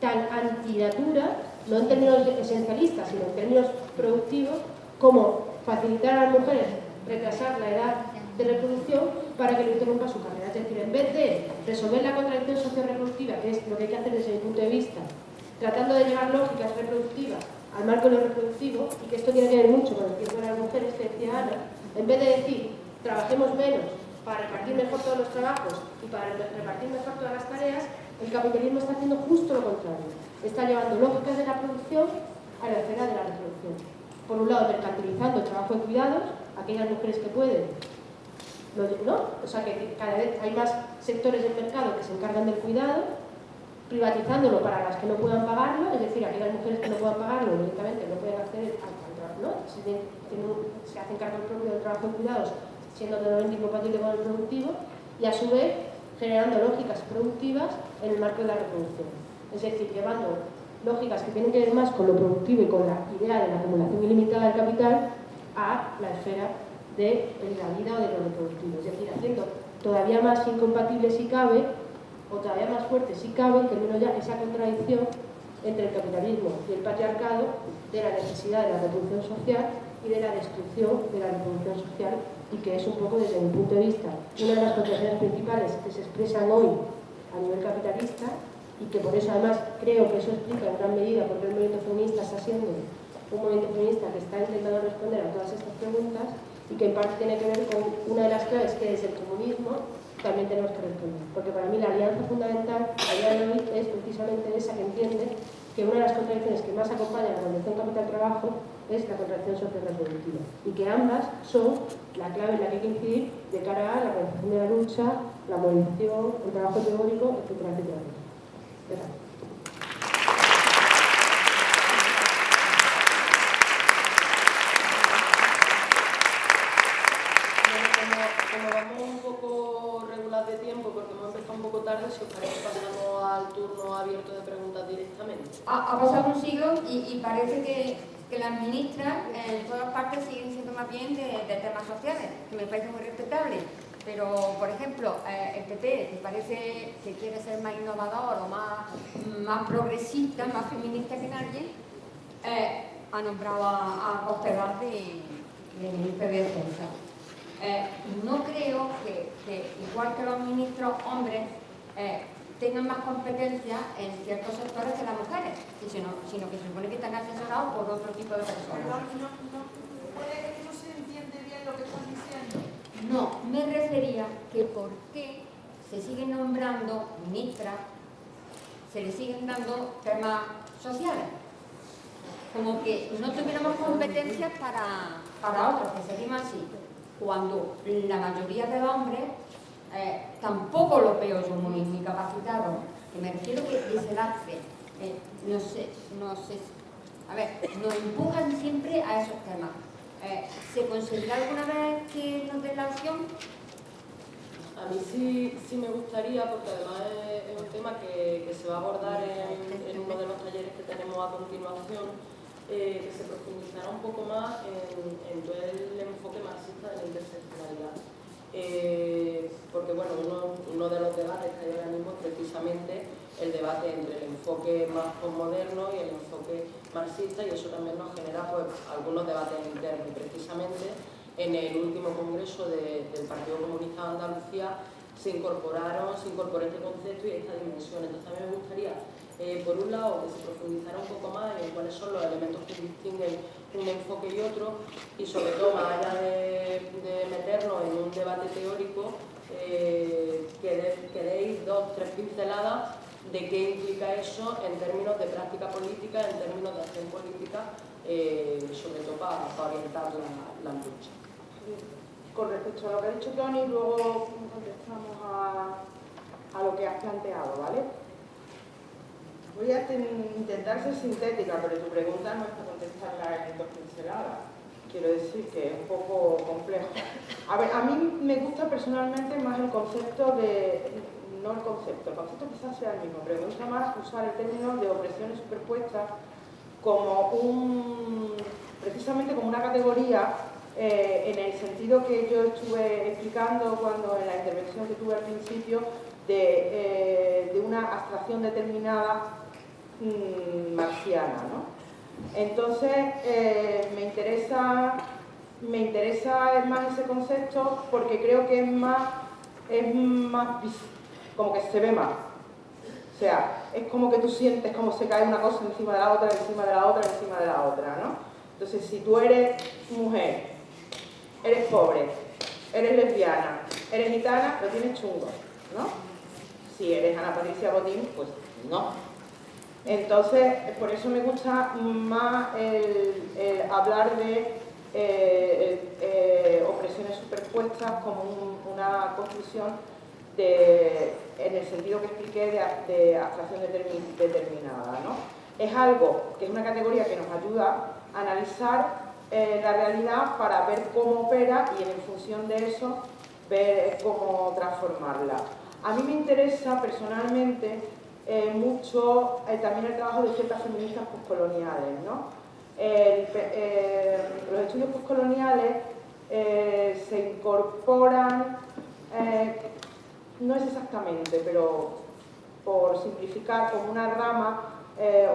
D: tan antinatura, no en términos esencialistas, sino en términos productivos, como facilitar a las mujeres retrasar la edad de reproducción para que no interrumpa su carrera. Es decir, en vez de resolver la contradicción socio-reproductiva, que es lo que hay que hacer desde mi punto de vista, tratando de llevar lógicas reproductivas al marco de lo reproductivo, y que esto tiene que ver mucho con el tiempo de las mujeres, que decía Ana, en vez de decir, trabajemos menos para repartir mejor todos los trabajos y para repartir mejor todas las tareas, el capitalismo está haciendo justo lo contrario. Está llevando lógicas de la producción a la esfera de la reproducción. Por un lado, mercantilizando el trabajo de cuidados, aquellas mujeres que pueden, ¿no? O sea, que cada vez hay más sectores del mercado que se encargan del cuidado, privatizándolo para las que no puedan pagarlo, es decir, aquellas mujeres que no puedan pagarlo, lógicamente no pueden acceder al trabajo, ¿no? Se hacen cargo propio del trabajo de cuidados, siendo totalmente incompatible con el productivo, y a su vez generando lógicas productivas en el marco de la reproducción. Es decir, llevando lógicas que tienen que ver más con lo productivo y con la idea de la acumulación ilimitada del capital a la esfera de la vida o de lo reproductivo. Es decir, haciendo todavía más incompatible si cabe, o todavía más fuerte si cabe, en términos ya esa contradicción entre el capitalismo y el patriarcado, de la necesidad de la reproducción social y de la destrucción de la reproducción social, y que es un poco, desde mi punto de vista, una de las contradicciones principales que se expresan hoy a nivel capitalista, y que por eso además creo que eso explica en gran medida por qué el movimiento feminista está siendo un movimiento feminista que está intentando responder a todas estas preguntas y que en parte tiene que ver con una de las claves que es el comunismo, también tenemos que responder. Porque para mí la alianza fundamental a día de hoy es precisamente esa que entiende que una de las contradicciones que más acompaña a la Revolución Capital-Trabajo es la contradicción social-reproductiva y que ambas son la clave en la que hay que incidir de cara a la organización de la lucha, la movilización, el trabajo teórico, etcétera, etcétera. Gracias.
A: Como vamos un poco regular de tiempo, porque hemos empezado un poco tarde, si os parece pasamos al turno abierto de preguntas directamente.
F: Ha pasado un siglo y parece que las ministras en todas partes siguen siendo más bien de temas sociales, que me parece muy respetable. Pero, por ejemplo, el PP, que parece que quiere ser más innovador o más progresista, más feminista que nadie, ha nombrado a Cospedal de ministro de Defensa. No creo que igual que los ministros hombres tengan más competencia en ciertos sectores que las mujeres, sino que se supone que están asesorados por otro tipo de personas.
E: Puede que no se entiende bien lo que están diciendo.
F: No, me refería que por qué se siguen nombrando ministras, se les siguen dando temas sociales. Como que no tuviéramos competencias para otros, que seguimos así. Cuando la mayoría de hombres tampoco los veo yo muy capacitados, que me refiero que se hace, no sé, a ver, nos empujan siempre a esos temas. ¿Se conseguirá alguna vez que nos den la opción?
A: A mí sí me gustaría, porque además es un tema que se va a abordar en uno de los talleres que tenemos a continuación, que se profundizará un poco más en todo el enfoque marxista de la interseccionalidad. Porque bueno, uno de los debates que hay ahora mismo es precisamente el debate entre el enfoque más posmoderno y el enfoque marxista, y eso también nos genera pues algunos debates internos. Y precisamente en el último congreso del Partido Comunista de Andalucía se incorporó este concepto y esta dimensión. Entonces a mí me gustaría, por un lado, que se profundizara un poco más en cuáles son los elementos que distinguen un enfoque y otro, y sobre todo, más allá de meternos en un debate teórico, que deis 2 o 3 pinceladas de qué implica eso en términos de práctica política, en términos de acción política, sobre todo para orientar la lucha.
B: Con respecto a lo que ha dicho Toni, luego contestamos a lo que has planteado, ¿vale? Voy a intentar ser sintética, pero tu pregunta no es para contestarla en 2 pinceladas. Quiero decir que es un poco complejo. A ver, a mí me gusta personalmente más el concepto no el concepto quizás sea el mismo, pero me gusta más usar el término de opresiones superpuestas precisamente como una categoría, en el sentido que yo estuve explicando en la intervención que tuve al principio, de una abstracción determinada marxiana, ¿no? Entonces, me interesa más ese concepto porque creo que es más como que se ve más. O sea, es como que tú sientes como se cae una cosa encima de la otra, encima de la otra, encima de la otra, ¿no? Entonces, si tú eres mujer, eres pobre, eres lesbiana, eres gitana, lo tienes chungo, ¿no? Si eres Ana Patricia Botín, pues no. Entonces, por eso me gusta más el hablar de opresiones superpuestas como una construcción en el sentido que expliqué de abstracción determinada, ¿no? Es algo que es una categoría que nos ayuda a analizar la realidad para ver cómo opera y en función de eso ver cómo transformarla. A mí me interesa personalmente mucho también el trabajo de ciertas feministas postcoloniales, ¿no? Los estudios postcoloniales se incorporan, no es exactamente, pero por simplificar, como una rama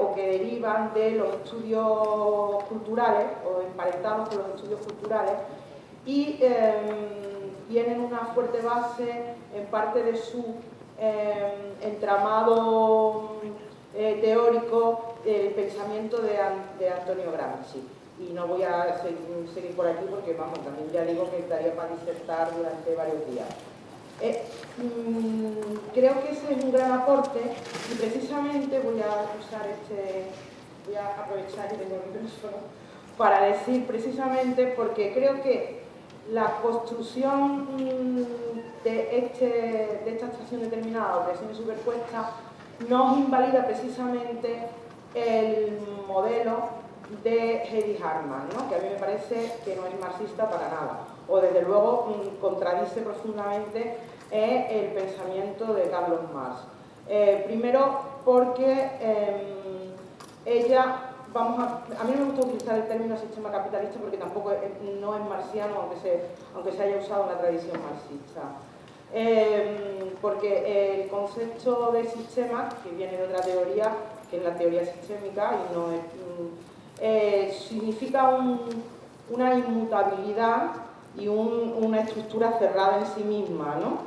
B: o que derivan de los estudios culturales o emparentados con los estudios culturales y tienen una fuerte base en parte de su entramado teórico el pensamiento de Antonio Gramsci. Y no voy a seguir por aquí porque, vamos, también ya digo que daría para disertar durante varios días. Creo que ese es un gran aporte y precisamente voy a aprovechar y tengo el micrófono para decir precisamente porque creo que la construcción de esta estación determinada, operaciones superpuestas, nos invalida precisamente el modelo de Hedy Harman, ¿no? Que a mí me parece que no es marxista para nada, o desde luego contradice profundamente el pensamiento de Carlos Marx. Primero porque ella, a mí no me gusta utilizar el término sistema capitalista porque tampoco no es marxiano, aunque se haya usado en la tradición marxista. Porque el concepto de sistema, que viene de otra teoría, que es la teoría sistémica, y no es, significa una inmutabilidad y una estructura cerrada en sí misma, ¿no?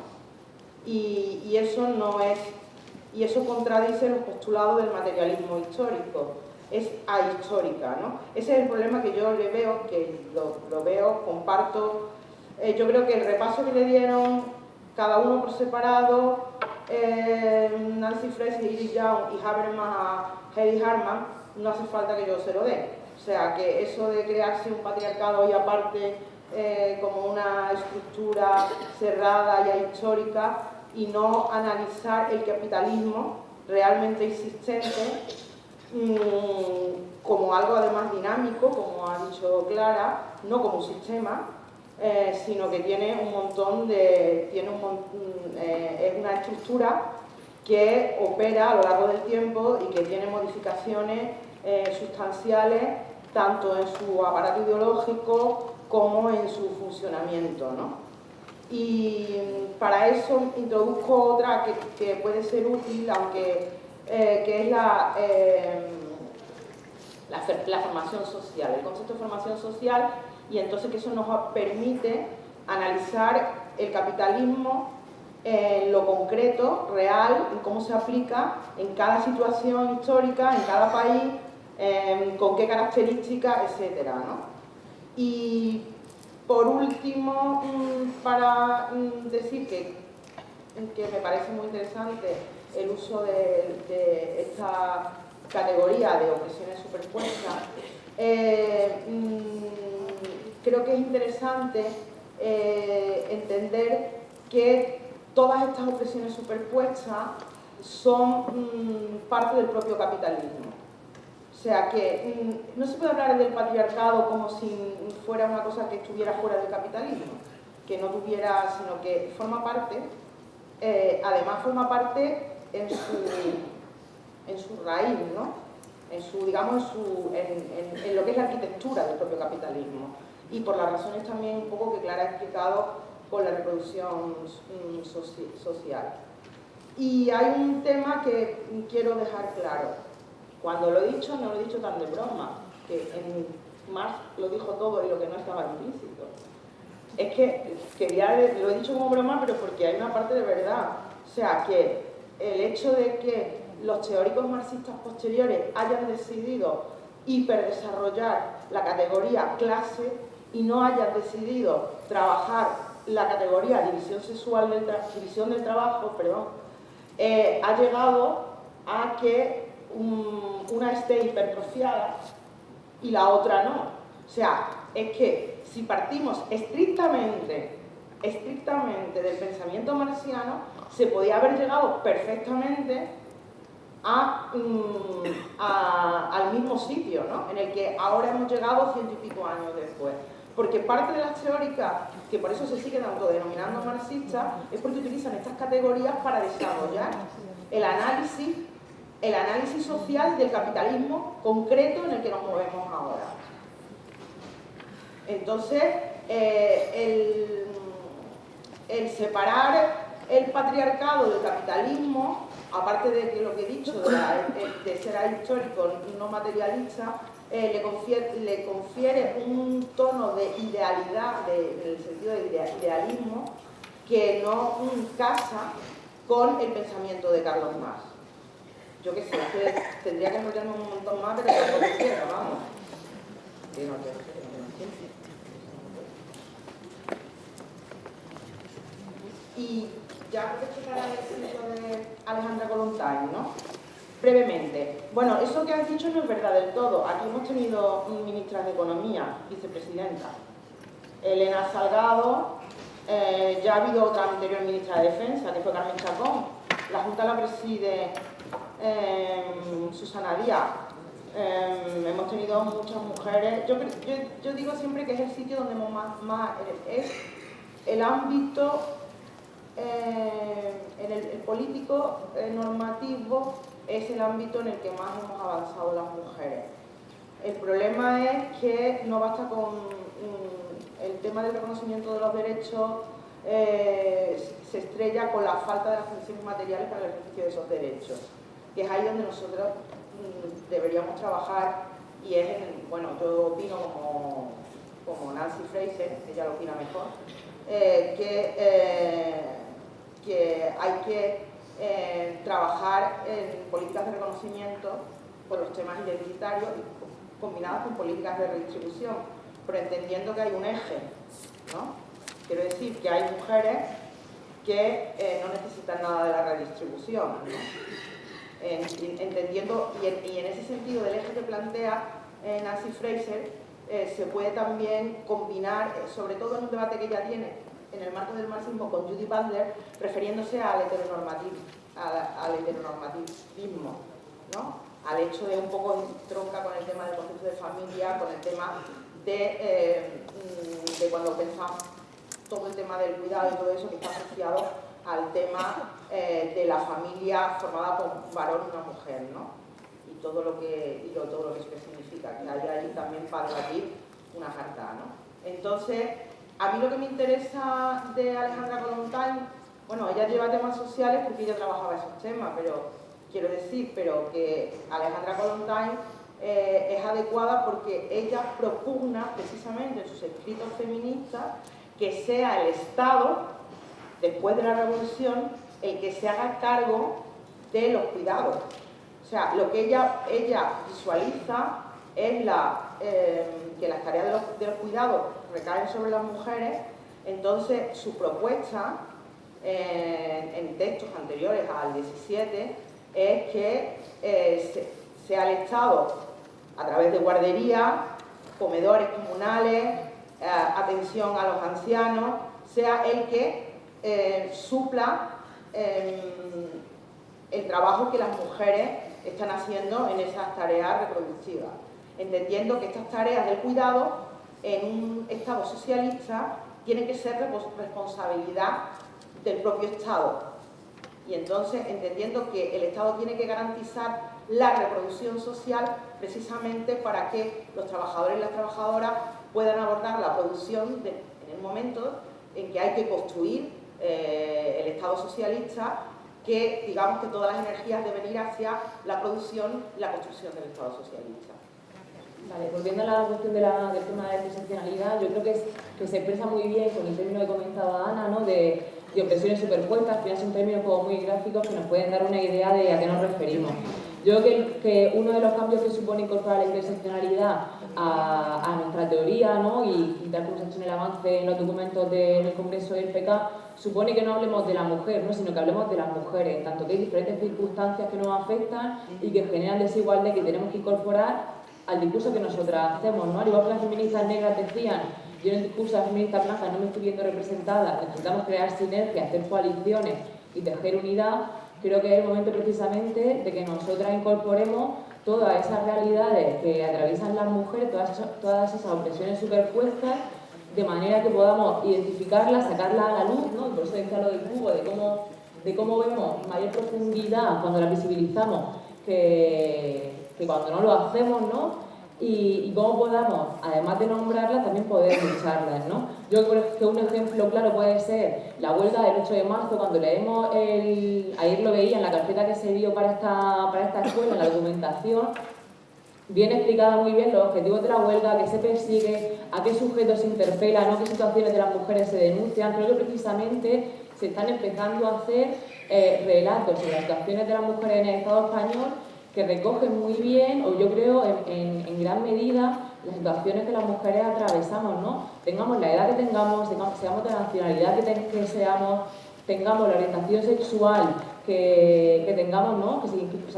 B: Y eso no es, y eso contradice los postulados del materialismo histórico, es ahistórica, ¿no? Ese es el problema que yo le veo, que lo veo, comparto. Yo creo que el repaso que le dieron cada uno por separado, Nancy Fraser, Edith Young y Habermas a Hedy Harman, no hace falta que yo se lo dé. O sea, que eso de crearse un patriarcado y aparte como una estructura cerrada y ahistórica y no analizar el capitalismo realmente existente como algo además dinámico, como ha dicho Clara, no como un sistema, sino que tiene un montón de... es una estructura que opera a lo largo del tiempo y que tiene modificaciones sustanciales tanto en su aparato ideológico como en su funcionamiento, ¿no? Y para eso introduzco otra que puede ser útil, aunque que es la formación social, el concepto de formación social, y entonces que eso nos permite analizar el capitalismo en lo concreto, real, en cómo se aplica en cada situación histórica, en cada país, con qué características, etcétera, ¿no? Y por último, para decir que me parece muy interesante el uso de esta categoría de opresiones superpuestas, creo que es interesante entender que todas estas opresiones superpuestas son parte del propio capitalismo. O sea que no se puede hablar del patriarcado como si fuera una cosa que estuviera fuera del capitalismo, que no tuviera, sino que forma parte, además forma parte en su raíz, ¿no? En lo que es la arquitectura del propio capitalismo. Y por las razones también un poco que Clara ha explicado con la reproducción social. Y hay un tema que quiero dejar claro. Cuando lo he dicho, no lo he dicho tan de broma, que en Marx lo dijo todo y lo que no estaba implícito. Es que lo he dicho como broma, pero porque hay una parte de verdad. O sea, que el hecho de que los teóricos marxistas posteriores hayan decidido hiperdesarrollar la categoría clase y no hayan decidido trabajar la categoría división del trabajo, ha llegado a que una esté hipertrofiada y la otra no. O sea, es que si partimos estrictamente del pensamiento marxiano, se podía haber llegado perfectamente al mismo sitio, ¿no? En el que ahora hemos llegado 100 y pico años después. Porque parte de las teóricas, que por eso se siguen autodenominando marxistas, es porque utilizan estas categorías para desarrollar el análisis social del capitalismo concreto en el que nos movemos ahora. Entonces, el separar el patriarcado del capitalismo, aparte de que lo que he dicho, de ser ahistórico, no materialista, le confiere un tono de idealidad, en el sentido de idealismo, que no casa con el pensamiento de Carlos Marx. yo qué sé, que tendría que meterme un montón más, pero tampoco quiero, vamos. Que no, y ya por explicar el sitio de Alejandra Kollontai, ¿no? Brevemente. Bueno, eso que has dicho no es verdad del todo. Aquí hemos tenido ministras de Economía, vicepresidenta. Elena Salgado, ya ha habido otra anterior ministra de Defensa, que fue Carmen Chacón. La Junta la preside Susana Díaz. Hemos tenido muchas mujeres. Yo digo siempre que es el sitio donde más es el ámbito el político normativo es el ámbito en el que más hemos avanzado las mujeres. El problema es que no basta con el tema del reconocimiento de los derechos, se estrella con la falta de las condiciones materiales para el ejercicio de esos derechos, que es ahí donde nosotros deberíamos trabajar. Y es, bueno, yo opino como Nancy Fraser, ella lo opina mejor, que hay que trabajar en políticas de reconocimiento por los temas identitarios combinadas con políticas de redistribución, pero entendiendo que hay un eje, ¿no? Quiero decir que hay mujeres que no necesitan nada de la redistribución, ¿no? Entendiendo, y en ese sentido del eje que plantea Nancy Fraser, se puede también combinar, sobre todo en un debate que ella tiene en el marco del marxismo con Judith Butler, refiriéndose al heteronormativismo, ¿no? Al hecho de un poco tronca con el tema del concepto de familia, con el tema de cuando pensamos todo el tema del cuidado y todo eso que está asociado al tema de la familia formada por un varón y una mujer, ¿no? Y todo lo que eso significa, que hay ahí también para debatir una jarta, ¿no? Entonces, a mí lo que me interesa de Alejandra Kollontai, bueno, ella lleva temas sociales porque ella trabajaba esos temas, pero quiero decir, que Alejandra Kollontai es adecuada porque ella propugna precisamente en sus escritos feministas que sea el Estado, después de la Revolución, el que se haga cargo de los cuidados. O sea, lo que ella visualiza es que las tareas de los cuidados recaen sobre las mujeres. Entonces su propuesta en textos anteriores al 17 es que sea el Estado, a través de guarderías, comedores comunales, atención a los ancianos, sea el que supla el trabajo que las mujeres están haciendo en esas tareas reproductivas, entendiendo que estas tareas del cuidado en un Estado socialista tienen que ser responsabilidad del propio Estado, y entonces entendiendo que el Estado tiene que garantizar la reproducción social precisamente para que los trabajadores y las trabajadoras puedan abordar la producción en el momento en que hay que construir el Estado socialista, que digamos que todas las energías deben ir hacia la producción y la construcción del Estado socialista.
C: Vale, volviendo a la cuestión del tema de la interseccionalidad, yo creo que se expresa muy bien con el término que comentaba Ana, ¿no? de opresiones superpuestas. Al final son términos como muy gráficos que nos pueden dar una idea de a qué nos referimos. Yo creo que uno de los cambios que supone incorporar la interseccionalidad a nuestra teoría, ¿no? y tal como se ha hecho en el avance en los documentos del Congreso del PK, supone que no hablemos de la mujer, ¿no? sino que hablemos de las mujeres, tanto que hay diferentes circunstancias que nos afectan y que generan desigualdad que tenemos que incorporar al discurso que nosotras hacemos, ¿no? Al igual que las feministas negras decían, yo en el discurso de las feministas blancas no me estoy viendo representada, necesitamos crear sinergias, hacer coaliciones y tejer unidad. Creo que es el momento precisamente de que nosotras incorporemos todas esas realidades que atraviesan las mujeres, todas esas opresiones superpuestas, de manera que podamos identificarlas, sacarlas a la luz, ¿no? Y por eso decía lo del cubo, de cómo vemos mayor profundidad cuando las visibilizamos que cuando no lo hacemos, ¿no? Y cómo podamos, además de nombrarlas, también poder lucharlas, ¿no? Yo creo que un ejemplo claro puede ser la huelga del 8 de marzo, cuando leemos ayer lo veía en la carpeta que se dio para esta escuela, en la documentación, viene explicada muy bien los objetivos de la huelga, qué se persigue, a qué sujetos se interpela, ¿no? Qué situaciones de las mujeres se denuncian. Creo que precisamente se están empezando a hacer relatos sobre las situaciones de las mujeres en el Estado español que recogen muy bien, o yo creo en gran medida, las situaciones que las mujeres atravesamos, ¿no? Tengamos la edad que tengamos, seamos de la nacionalidad que seamos, tengamos la orientación sexual que tengamos, ¿no? Es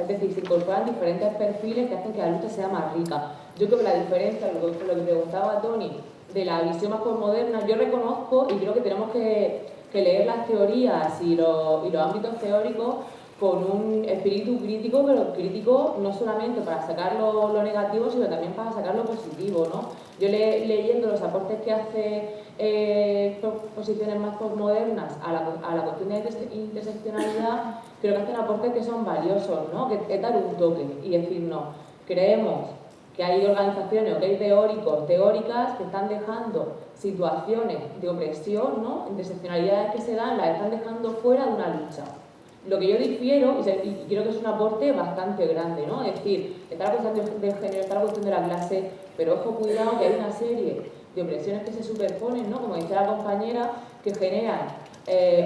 C: decir, se incorporan diferentes perfiles que hacen que la lucha sea más rica. Yo creo que la diferencia, lo que preguntaba Toni, de la visión más postmoderna, yo reconozco y creo que tenemos que leer las teorías y los ámbitos teóricos con un espíritu crítico, pero crítico no solamente para sacar lo negativo, sino también para sacar lo positivo, ¿no? Yo leyendo los aportes que hace posiciones más postmodernas a la cuestión de interseccionalidad, creo que hacen aportes que son valiosos, ¿no? Que es dar un toque y decir, no, creemos que hay organizaciones o que hay teóricas que están dejando situaciones de opresión, ¿no? Interseccionalidades que se dan, las están dejando fuera de una lucha. Lo que yo difiero, y creo que es un aporte bastante grande, ¿no? Es decir, está la cuestión del género, está la cuestión de la clase, pero ojo, cuidado, que hay una serie de opresiones que se superponen, ¿no? Como decía la compañera, que generan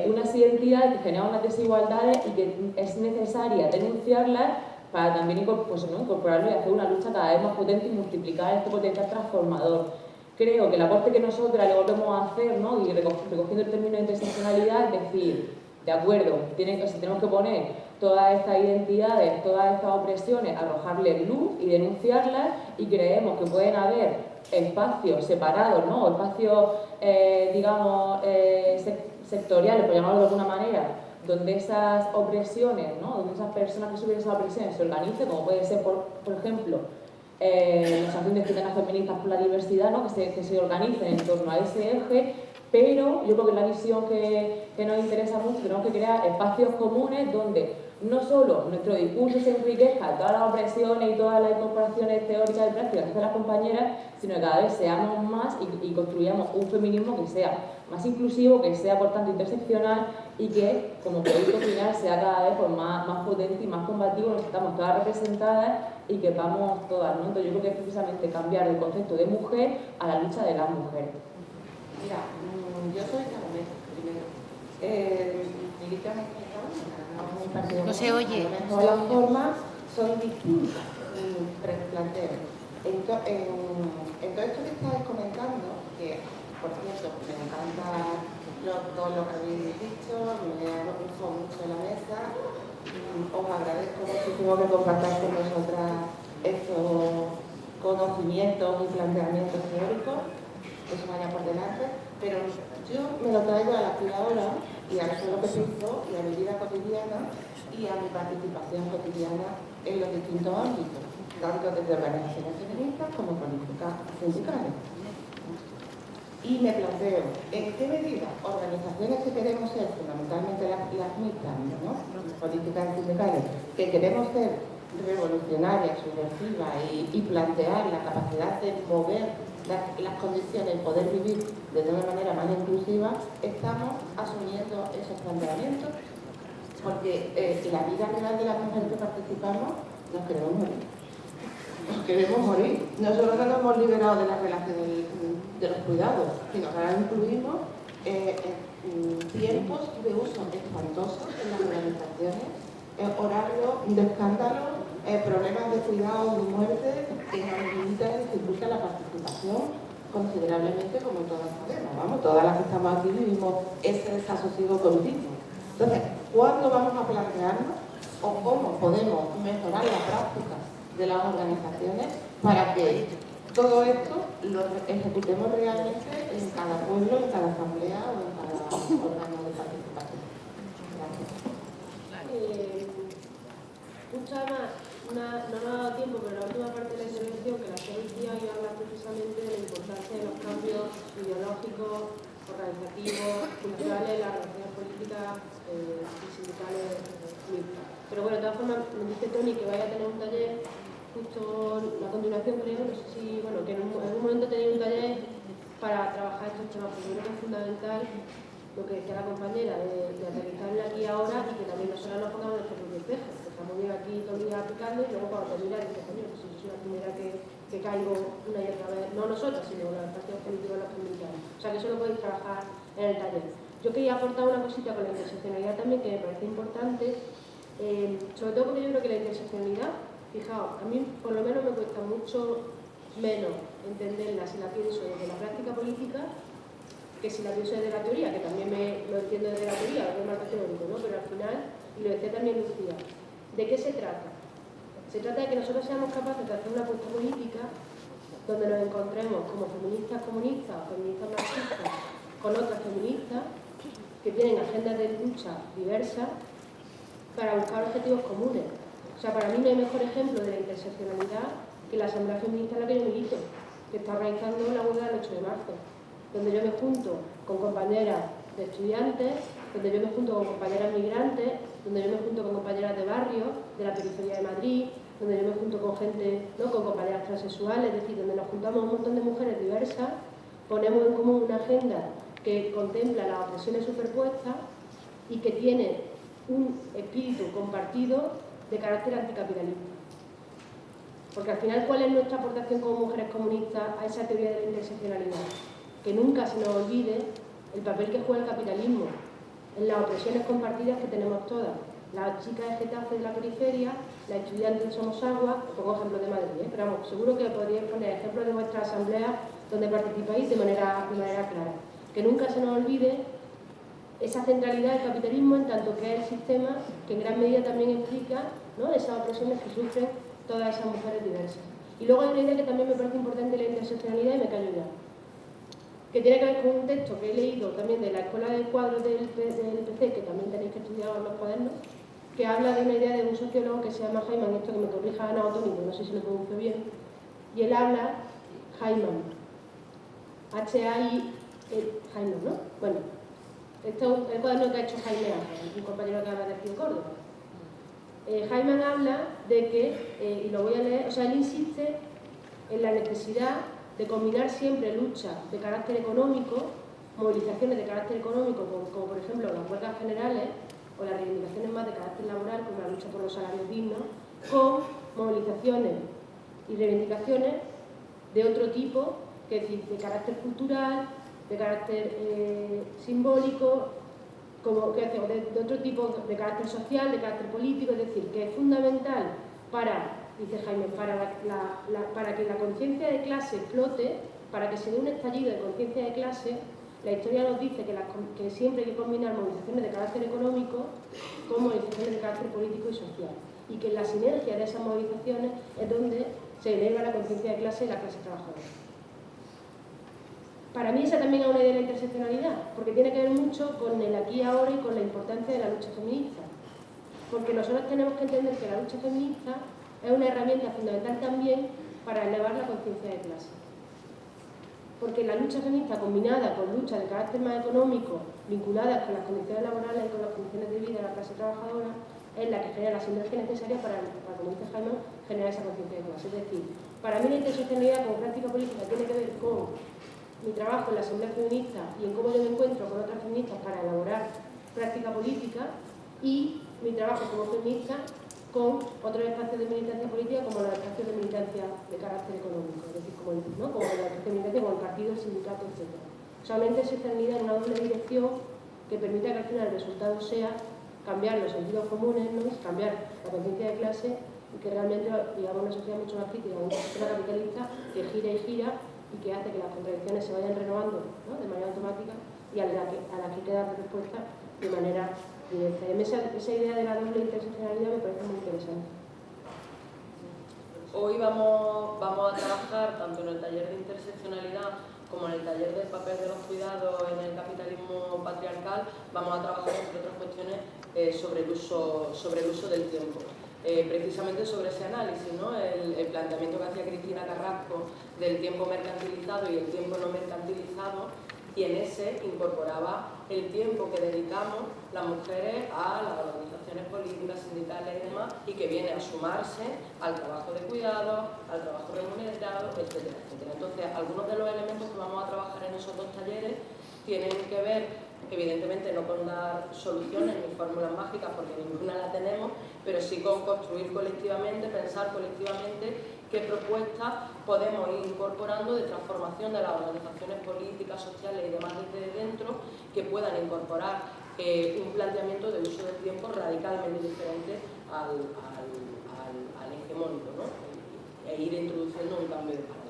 C: unas identidades, que generan unas desigualdades y que es necesaria denunciarlas para también incorporarlo y hacer una lucha cada vez más potente y multiplicar este potencial transformador. Creo que el aporte que nosotras le volvemos a hacer, ¿no? Y recogiendo el término de interseccionalidad, es decir, de acuerdo, tenemos que poner todas estas identidades, todas estas opresiones, arrojarles luz y denunciarlas, y creemos que pueden haber espacios separados, ¿no? O espacios, digamos, sectoriales, por llamarlo de alguna manera, donde esas opresiones, ¿no? Donde esas personas que sufren esas opresiones se organicen, como puede ser, por ejemplo, las acciones que tengan feministas por la diversidad, ¿no? que se organicen en torno a ese eje, pero yo creo que es la visión que nos interesa mucho, tenemos que crear espacios comunes donde no solo nuestro discurso se enriquezca de todas las opresiones y todas las incorporaciones teóricas y prácticas que hacen las compañeras, sino que cada vez seamos más y construyamos un feminismo que sea más inclusivo, que sea por tanto interseccional y que como proyecto final sea cada vez pues, más potente y más combativo, nos estamos todas representadas y que vamos todas, ¿no? Entonces yo creo que es precisamente cambiar el concepto de mujer a la lucha de las mujeres.
B: Mira, yo soy Carmen, primero. Milita en el partido.
E: No se oye.
B: Todas las formas son distintas, planteo. En todo esto que estáis comentando, que por cierto me encanta todo lo que habéis dicho, me ha gustado mucho la mesa, os agradezco muchísimo que compartáis con nosotras estos conocimientos y planteamientos teóricos, que se vaya por delante, pero yo me lo traigo a la cuidadora y al suelo que pienso y a mi vida cotidiana y a mi participación cotidiana en los distintos ámbitos, tanto desde organizaciones feministas como políticas sindicales. Y me planteo, ¿en qué medida organizaciones que queremos ser, fundamentalmente las mixtas, ¿no? Políticas sindicales, que queremos ser revolucionarias, subversivas y plantear la capacidad de mover las condiciones, poder vivir de una manera más inclusiva, estamos asumiendo esos planteamientos? Porque la vida real de las mujeres que participamos nos queremos morir. Nos queremos morir. Nosotros no nos hemos liberado de la relación de los cuidados, sino que ahora incluimos tiempos de uso espantosos en las organizaciones, horarios de escándalo, problemas de cuidado y muerte que nos limitan y dificultan la participación considerablemente, como todas sabemos. Vamos, todas las que estamos aquí vivimos ese desasosiego continuo. Entonces, ¿cuándo vamos a plantearnos o cómo podemos mejorar las prácticas de las organizaciones para que todo esto lo ejecutemos realmente en cada pueblo, en cada asamblea o en cada órgano de participación? Gracias.
D: No me ha dado tiempo, pero la última parte de la intervención que la decía iba a hablar precisamente de la importancia de los cambios ideológicos, organizativos, culturales, las relaciones políticas y sindicales mixtas. Pero bueno, de todas formas, me dice Toni que vaya a tener un taller justo a continuación, creo, no sé si, bueno, que en algún momento tenéis un taller para trabajar estos temas, porque creo que es fundamental lo que decía la compañera, de aterrizarla aquí ahora y que también nosotros nos pongamos nuestro propio espejo. Estamos bien aquí todo el día aplicando y luego cuando termina dice, coño, pues si yo soy la primera que caigo una y otra vez, no nosotros, sino los partidos políticos los que militamos. O sea que eso lo podéis trabajar en el taller. Yo quería aportar una cosita con la interseccionalidad también que me parece importante, sobre todo porque yo creo que la interseccionalidad, fijaos, a mí por lo menos me cuesta mucho menos entenderla si la pienso desde la práctica política que si la pienso desde la teoría, que también lo entiendo desde la teoría, lo veo más teórico, ¿no? Pero al final, y lo decía también Lucía, ¿de qué se trata? Se trata de que nosotros seamos capaces de hacer una apuesta política donde nos encontremos como feministas comunistas o feministas marxistas con otras feministas que tienen agendas de lucha diversas para buscar objetivos comunes. O sea, para mí no hay mejor ejemplo de la interseccionalidad que la Asamblea Feminista en la que yo milito, que está organizando la huelga del 8 de marzo, donde yo me junto con compañeras de estudiantes, donde yo me junto con compañeras migrantes, donde yo me junto con compañeras de barrio, de la periferia de Madrid, donde yo me junto con gente, ¿no?, con compañeras transexuales, es decir, donde nos juntamos un montón de mujeres diversas, ponemos en común una agenda que contempla las opresiones superpuestas y que tiene un espíritu compartido de carácter anticapitalista. Porque al final, ¿cuál es nuestra aportación como mujeres comunistas a esa teoría de la interseccionalidad? Que nunca se nos olvide el papel que juega el capitalismo en las opresiones compartidas que tenemos todas. Las chicas de Getafe de la periferia, las estudiantes de Somosagua, pongo ejemplos de Madrid, pero vamos, seguro que podríais poner ejemplos de vuestra asamblea donde participáis de manera clara. Que nunca se nos olvide esa centralidad del capitalismo en tanto que es el sistema que en gran medida también explica, ¿no?, esas opresiones que sufren todas esas mujeres diversas. Y luego hay una idea que también me parece importante de la interseccionalidad y me callo ya, que tiene que ver con un texto que he leído también de la Escuela de Cuadros del PC, que también tenéis que estudiar en los cuadernos, que habla de una idea de un sociólogo que se llama Hyman, esto que me corrija Ana Otónico, no sé si lo pronuncio bien, y él habla, Hyman, H-A-I, Hyman, ¿no? Bueno, esto es el cuaderno que ha hecho Jaime Ángel, un compañero que habla de aquí en Córdoba. Hyman habla de que, y lo voy a leer, o sea, él insiste en la necesidad de combinar siempre luchas de carácter económico, movilizaciones de carácter económico, como por ejemplo las huelgas generales o las reivindicaciones más de carácter laboral, como la lucha por los salarios dignos, con movilizaciones y reivindicaciones de otro tipo, que es decir, de carácter cultural, de carácter simbólico, como que de otro tipo de carácter social, de carácter político, es decir, que es fundamental para, dice Jaime, para que la conciencia de clase flote, para que se dé un estallido de conciencia de clase. La historia nos dice que siempre hay que combinar movilizaciones de carácter económico con movilizaciones de carácter político y social, y que en la sinergia de esas movilizaciones es donde se eleva la conciencia de clase y la clase trabajadora. Para mí esa también es una idea de la interseccionalidad, porque tiene que ver mucho con el aquí y ahora y con la importancia de la lucha feminista. Porque nosotros tenemos que entender que la lucha feminista es una herramienta fundamental también para elevar la conciencia de clase. Porque la lucha feminista combinada con luchas de carácter más económico, vinculadas con las condiciones laborales y con las condiciones de vida de la clase trabajadora, es la que genera la sinergia necesaria para, como dice Jaime, generar esa conciencia de clase. Es decir, para mí la interseccionalidad como práctica política tiene que ver con mi trabajo en la Asamblea Feminista y en cómo yo me encuentro con otras feministas para elaborar práctica política, y mi trabajo como feminista con otros espacios de militancia política como los espacios de militancia de carácter económico, es decir, como la militancia como el partido, el sindicato, etc. Solamente se extendida en una doble dirección que permita que al final el resultado sea cambiar los sentidos comunes, ¿no?, cambiar la conciencia de clase, y que realmente digamos una sociedad mucho más crítica, una sociedad capitalista que gira y gira y que hace que las contradicciones se vayan renovando, ¿no?, de manera automática, y a la que hay que dar respuesta de manera directa. Y esa idea de la doble interseccionalidad me parece muy interesante.
A: Hoy vamos a trabajar tanto en el taller de interseccionalidad como en el taller del papel de los cuidados en el capitalismo patriarcal, vamos a trabajar, entre otras cuestiones, sobre el uso del tiempo. Precisamente sobre ese análisis, ¿no?, el planteamiento que hacía Cristina Carrasco del tiempo mercantilizado y el tiempo no mercantilizado, y en ese incorporaba el tiempo que dedicamos las mujeres a las organizaciones políticas, sindicales y demás, y que viene a sumarse al trabajo de cuidado, al trabajo remunerado, etcétera, etcétera. Entonces, algunos de los elementos que vamos a trabajar en esos dos talleres tienen que ver, evidentemente, no con dar soluciones ni fórmulas mágicas, porque ninguna la tenemos, pero sí con construir colectivamente, pensar colectivamente qué propuestas podemos ir incorporando de transformación de las organizaciones políticas, sociales y demás desde dentro, que puedan incorporar un planteamiento de uso del tiempo radicalmente diferente al hegemónico, ¿no? E ir introduciendo un cambio de paradigma.